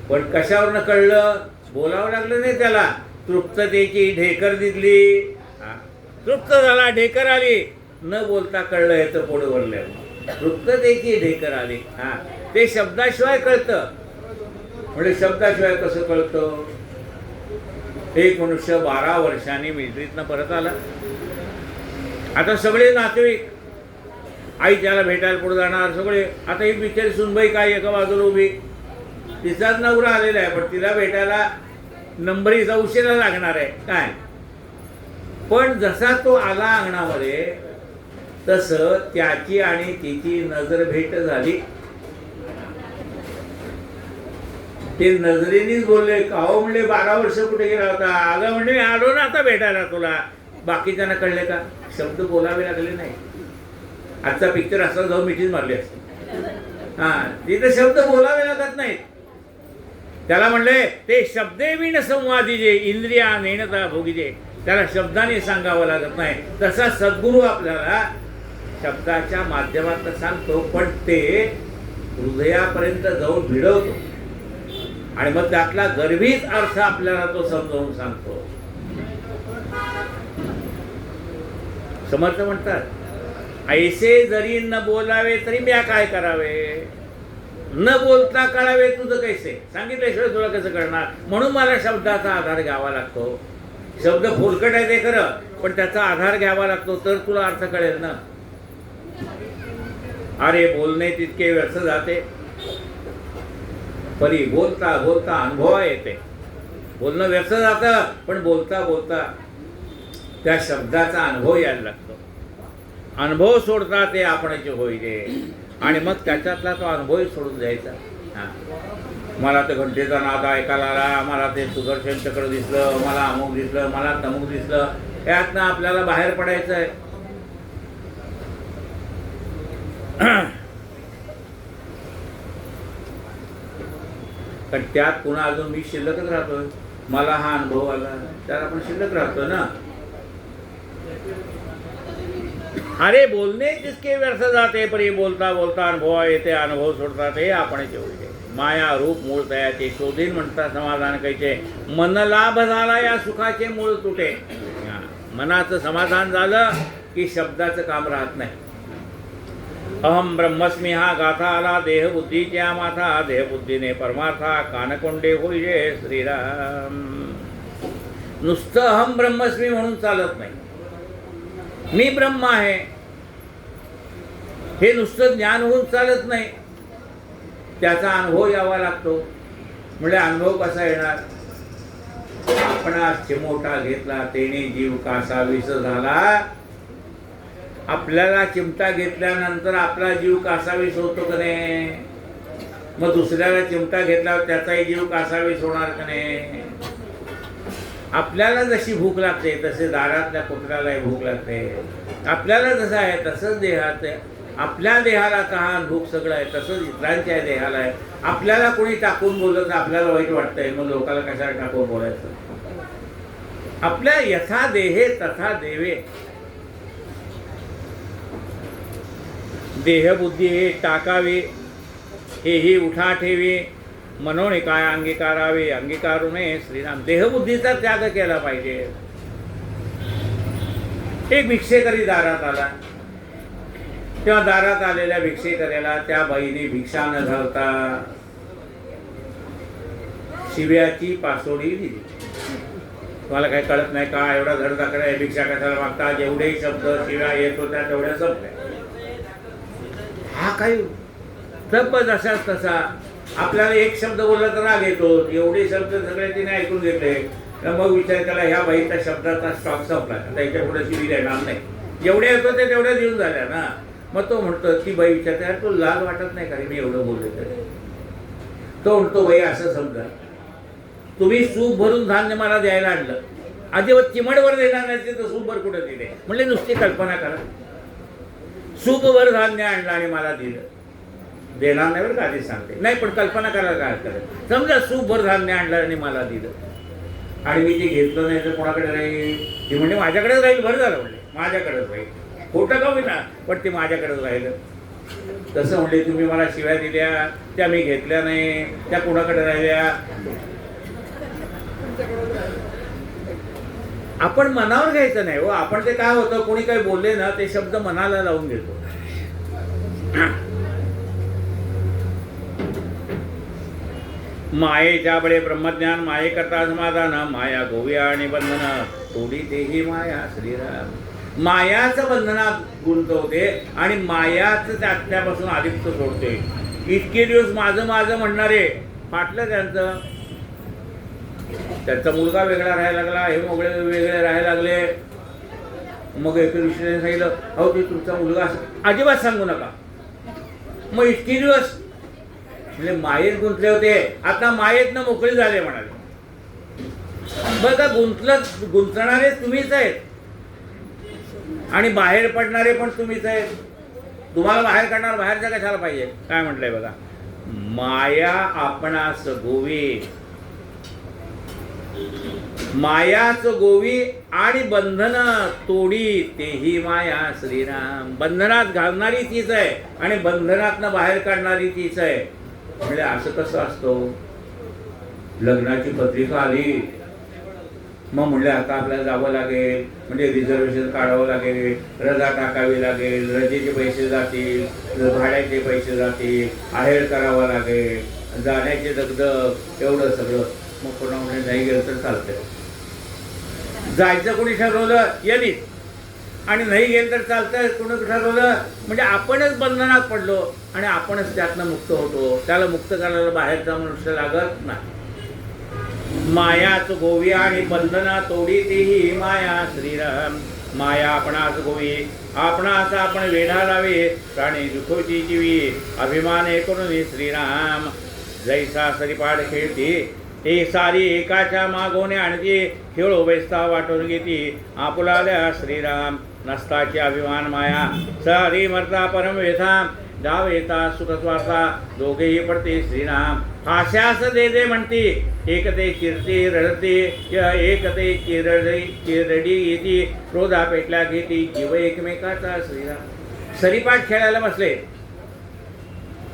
पण कशावरनं कळलं? बोलावं लागलं नाही त्याला. तृप्ततेची ढेकर दिली, तृप्त झाला, ढेकर आली, न बोलता कळलं याचं पोट भरलं. तृप्ततेची ढेकर आली. ते शब्दाशिवाय कळतं. म्हणजे शब्दाशिवाय कसं कळतं? एक मनुष्य 12 वर्षांनी मिलिटरीतनं परत आला. आता सगळे नातेवाईक, आई त्याला भेटायला पुढे जाणार सगळे. आता ही बिचारी सुनबाई काय एका बाजूला उभी, तिचाच नवरा आलेला आहे, पण तिला भेटायला नंबरीचा उशिरा लागणार आहे काय. पण जसा तो आला अंगणामध्ये, तसं त्याची आणि तिची नजर भेट झाली. ते नजरेनेच बोलले, काहो म्हणले 12 वर्ष कुठे गेला होता? अगं म्हणजे मी आलो ना आता भेटायला तुला. बाकीच्यांना कळले का? शब्द बोलावे लागले नाही. आजचा पिक्चर असा जाऊन मिठीच मारली असते. तिथे शब्द बोलावे लागत नाहीत. त्याला म्हणले ते शब्दे विण संवादीजे इंद्रिया नेणता भोगीजे. त्याला शब्दाने सांगावं लागत नाही. तसा सद्गुरू आपल्याला शब्दाच्या माध्यमातून सांगतो, पण ते हृदयापर्यंत जाऊन भिडवतो आणि मग त्यातला गर्भित अर्थ आपल्याला तो समजावून सांगतो. समर्थ म्हणतात, ऐसे जरी न बोलावे तरी म्या काय करावे, न बोलता कळावे तुझं कैसे. सांगितल्याशिवाय तुला कसं कळणार? म्हणून मला शब्दाचा आधार घ्यावा लागतो. शब्द फोलकट आहे ते खरं, पण त्याचा आधार घ्यावा लागतो, तर तुला अर्थ कळेल ना. अरे बोलणे तितके व्यर्थ जाते, परी बोलता बोलता अनुभव येते. बोलणं व्यर्थ जातं, पण बोलता बोलता त्या शब्दाचा अनुभव यायला लागतो. अनुभव सोडता ते आपणचे होईले, आणि मग त्याच्यातला तो अनुभव सोडून द्यायचा. मला ते घंटेचा नाद ऐकायला आला, मला ते सुदर्शन चक्र दिसलं, मला अमुक दिसलं, मला तमुक दिसलं. यातनं आपल्याला बाहेर पडायचं आहे. पण त्यात पुन्हा अजून मी शिल्लकच राहतोय. मला हा अनुभव आला, त्यात आपण शिल्लक राहतो ना. अरे बोलणे जिसके व्यर्थ जाते, परी बोलता बोलता अनुभव येते, अनुभव सोडता ते आपण जेवढे. माया रूप मूळ तयाचे शोधीन म्हणता समाधान कैचे. मन लाभ झाला या सुखाचे मूळ तुटे. मनाचं समाधान झालं की शब्दाचं काम राहत नाही. अहम ब्रह्मस्मी हा गाथा आला, देह बुद्धीच्या माथा, देह बुद्धीने परमार्था, कानकोंडे होईजे श्रीराम. नुसतं अहम ब्रह्मस्मी म्हणून चालत नाही. मी ब्रह्म आहे हे नुसतं ज्ञान होऊन चालत नाही, त्याचा अनुभव यावा लागतो. म्हणजे अनुभव कसा येणार? आपणा चिमोटा घेतला तेने जीव कासा विष झाला. आपल्याला चिमटा घेतल्यानंतर आपला जीव कासावीस होतो का नाही? मग दुसऱ्याला चिमटा घेतल्यावर त्याचाही जीव कासावीस होणार का नाही? आपल्याला जशी भूक लागते तसे दारातल्या कुत्र्यालाही भूक लागते. आपल्याला जसं आहे तसंच देहात आहे. आपल्या देहाला तहान भूक सगळं आहे, तसंच इतरांच्या देहाला आहे. आपल्याला कोणी टाकून बोललं तर आपल्याला वाईट वाटतंय, मग लोकांना कशाला टाकून बोलायचं? आपल्या यथा देहे तथा देवे. देहबुद्धी हे टाकावे, हेही उठा ठेवे, मनोने काय अंगीकारावे, अंगीकारू नये श्रीराम. देहबुद्धीचा त्याग केला पाहिजे. एक भिक्षेकरी दारात आला, तेव्हा दारात आलेल्या भिक्षेकऱ्याला त्या बाईने भिक्षा न घालता शिव्याची पासोडी दिली. तुम्हाला काही कळत नाही का? एवढा धडधाकड आहे, भिक्षा कशाला मागता? जेवढे शब्द शिव्या येत होत्या तेवढ्या संपल्या. हा काही तप जसाच तसा. आपल्याला एक शब्द बोलला तर राग येतो, एवढे शब्द सगळे तिने ऐकून घेतले. मग विचार केला ह्या बाईचा शब्दाचा स्टॉक संपला, त्याच्या पुढे शिवी देणार नाही. जेवढे येतो ते तेवढ्या देऊन झाल्या ना. मग तो म्हणतो, ती बाई विचारते, अरे तो लाज वाटत नाही का रे मी एवढं बोलले तरी? तो म्हणतो, बाई असं समजा, तुम्ही सूप भरून धान्य मला द्यायला आणलं, अजिबात चिमडवर देणार नाही तर सूपभर कुठं दिले? म्हणले नुसती कल्पना करा, सूपभर धान्य आणलं आणि मला दिलं. देणार नाही बरं का, आधी सांगते. नाही पण कल्पना करायला काय करत? समजा सूपभर धान्य आणलं आणि मला दिलं आणि मी ते घेतलं नाही तर कोणाकडे राहील? ती म्हणजे माझ्याकडेच राहील. बरं झालं म्हणले, माझ्याकडेच राहील. खोटं का होईना, पण ते माझ्याकडेच राहिलं. तसं म्हणले तुम्ही मला शिव्या दिल्या, त्या मी घेतल्या नाही, त्या कोणाकडे राहिल्या. आपण मनावर घ्यायचं नाही हो. आपण ते काय होतं, कोणी काही बोलले ना ते शब्द मनाला लावून घेतो. मायेच्या बळे ब्रह्मज्ञान, माये करता समाधान, माया गोव्या आणि बंधन तोडी तेही माया श्रीराम. मायाचं बंधनात गुंतवते आणि मायाच त्यापासून अलिप्त सोडते. इतके दिवस माझं माझं म्हणणारे फाटलं त्यांचं. त्यांचा मुलगा वेगळा राहायला लागला, हे मोगळे वेगळे राहायला लागले. मग एका विषयाने सांगितलं, अहो ते तुमचा मुलगा असं अजिबात सांगू नका. मग इतके दिवस म्हणजे मायेत गुंतले होते, आता मायेतनं मोकळे झाले म्हणाले. बघा, गुंतणारे तुम्हीच आहेत आणि बाहेर पडणारे पण तुम्हीच आहेत. तुम्हाला बाहेर काढणार, बाहेरचा कशाला पाहिजे. काय म्हटलंय बघा, माया आपणास गोवी, मायाच गोवी आणि बंधन तोडी तेही माया श्रीराम. बंधनात घालणारी तीच आहे आणि बंधनातनं बाहेर काढणारी तीच आहे. म्हणजे असं कसं असतं. लग्नाची पत्रिका आली, मग म्हणले आता आपल्याला जावं लागेल, म्हणजे रिझर्वेशन काढावं लागेल, रजा टाकावी लागेल, रजेचे पैसे जातील, भाड्याचे पैसे जातील, आहेर करावं लागेल, जाण्याचे दगदग, एवढं सगळं. मग कोणा म्हणे नाही गेलं तर चालतंय. जायचं कोणी ठरवलं यांनी, आणि नाही गेलं तर चालतंय कोणी ठरवलं. म्हणजे आपणच बंधनात पडलो आणि आपणच त्यातनं मुक्त होतो. त्याला मुक्त करायला बाहेरचा मनुष्य लागत नाही. मायाच गोवी आणि बंधना तोडी तेही माया श्रीराम. माया आपणास गोवी, आपणास आपण वेढा लावे, प्राणी दुखोची जीवी, अभिमान करून श्रीराम. जैसा सरीपाड खेळती ते सारी एकाच्या मागोने आणती, खेळो बेस्ता वाटून घेती आपुलाल्या श्रीराम. नसताची अभिमान माया, सारी मरता परम व्यथा, डाव येता सुख स्वार्था, दोघेही पडते श्रीराम. आशास दे दे म्हणती, एकते कीर्ती रडते, एकते चिरडी येती, क्रोधा पेटल्या घेती, जीव एकमेकाचा श्रीराम. सरीपाठ खेळायला बसले.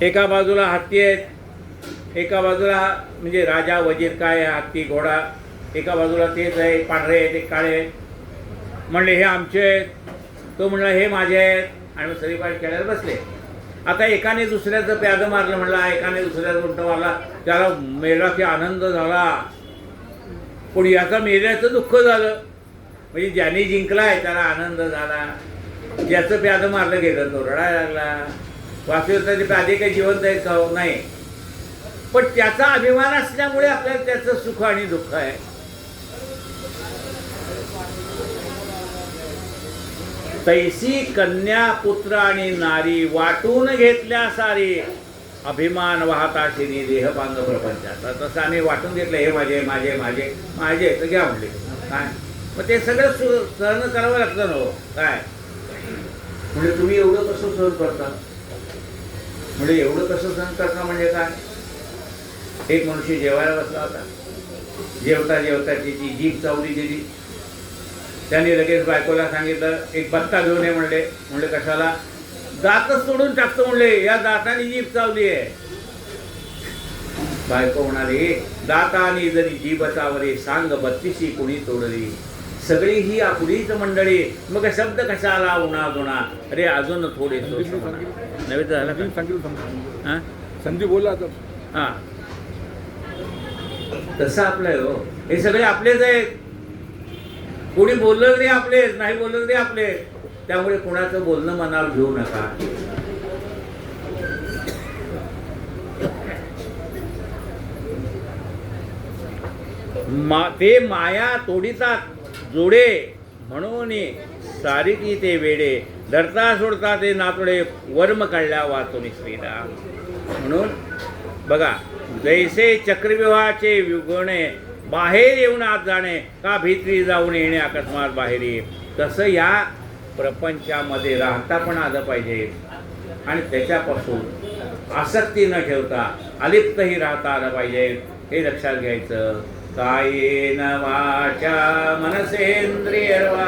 एका बाजूला हत्ती आहेत, एका बाजूला म्हणजे राजा वजीर काय हत्ती घोडा, एका बाजूला तेच आहे, पांढरे आहेत एक काळे आहेत. म्हणले हे आमचे आहेत, तो म्हणला हे माझे आहेत, आणि मग सरीपाठ खेळायला बसले. आता एकाने दुसऱ्याचं प्यादं मारलं म्हणला, एकाने दुसऱ्याचं उंट मारला, त्याला मेला की आनंद झाला, पण याचा मेल्याचं दुःख झालं. म्हणजे ज्याने जिंकलाय त्याला आनंद झाला, ज्याचं प्यादं मारलं गेलं तो रडायला लागला. वासुदेवाचे प्यादे काही जिवंत आहेत का? नाही, पण त्याचा अभिमान असल्यामुळे आपल्याला त्याचं सुख आणि दुःख आहे. तैसी कन्या पुत्र आणि नारी, वाटून घेतल्या सारी, अभिमान वाहता शिनी देहपांग प्रपंचाचा. तसं आम्ही वाटून घेतलं, हे माझे माझे माझे माझे तर घ्या म्हणले. काय मग ते सगळं सहन करावं लागतं ना. काय म्हणजे तुम्ही एवढं कसं सहन करता? म्हणजे एवढं कसं सहन करता म्हणजे काय? एक मनुष्य जेवायला बसला होता, जेवता जेवता त्याची जीभ चावली गेली. त्याने लगेच बायकोला सांगितलं एक बत्ता घेऊन ये म्हणले. म्हणले कशाला? दातच तोडून टाकतो म्हणले, या दाताने जीभ चावली आहे. बायको म्हणाली, दातानी जरी जीभ चावली, सांग बत्तीशी कुणी तोडली. सगळी ही आपलीच मंडळी, मग शब्द कशाला उन्हा दुना. अरे अजून थोडे नव्हे झाला का? संधी बोलला हां, तसं आपलं आहे हो. हे सगळे आपलेच आहेत. कोणी बोललं तरी आपलेच, नाही बोललं तरी आपले. त्यामुळे कोणाचं बोलणं मनावर घेऊ नका. ते माया तोडीतात जोडे, म्हणून सारिती ते वेडे, धरता सोडता ते नातोडे, वर्म काढल्या वाचून श्रीराम. म्हणून बघा, जैसे चक्रव्यूहाचे विगोणे, बाहेर येऊन आत जाणे, का भीतरी जाऊन येणे अकस्मात बाहेर, तसं या प्रपंचामध्ये राहता पण आलं पाहिजे आणि त्याच्यापासून आसक्ती न ठेवता अलिप्तही राहता आलं पाहिजे. हे लक्षात घ्यायचं. कायेन वाचा मनसेंद्रियर्वा,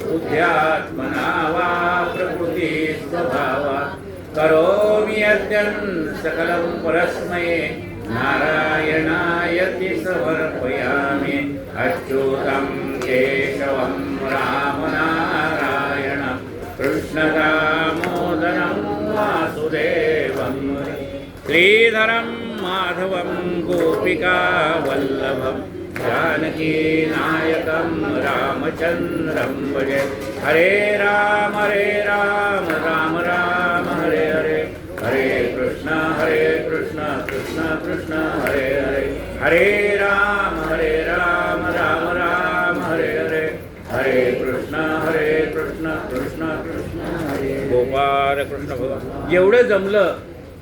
बुद्ध्यात्मना वा प्रकृती स्वभावा, करोमि यद्यं सकलं परस्मै नारायणायति समर्पयामि अच्युतं केशवं रामनारायणं कृष्णदामोदरं वासुदेवं श्रीधरं माधवं गोपिकावल्लभं जानकीनायकं रामचन्द्रं भजे। हरे राम राम राम हरे हरे, हरे कृष्ण कृष्ण कृष्ण हरे हरे, हरे राम राम राम हरे हरे, हरे कृष्ण कृष्ण कृष्ण हरे। गोपाळ कृष्ण भगवान जेवढं जमलं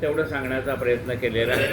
तेवढं सांगण्याचा प्रयत्न केलेला आहे।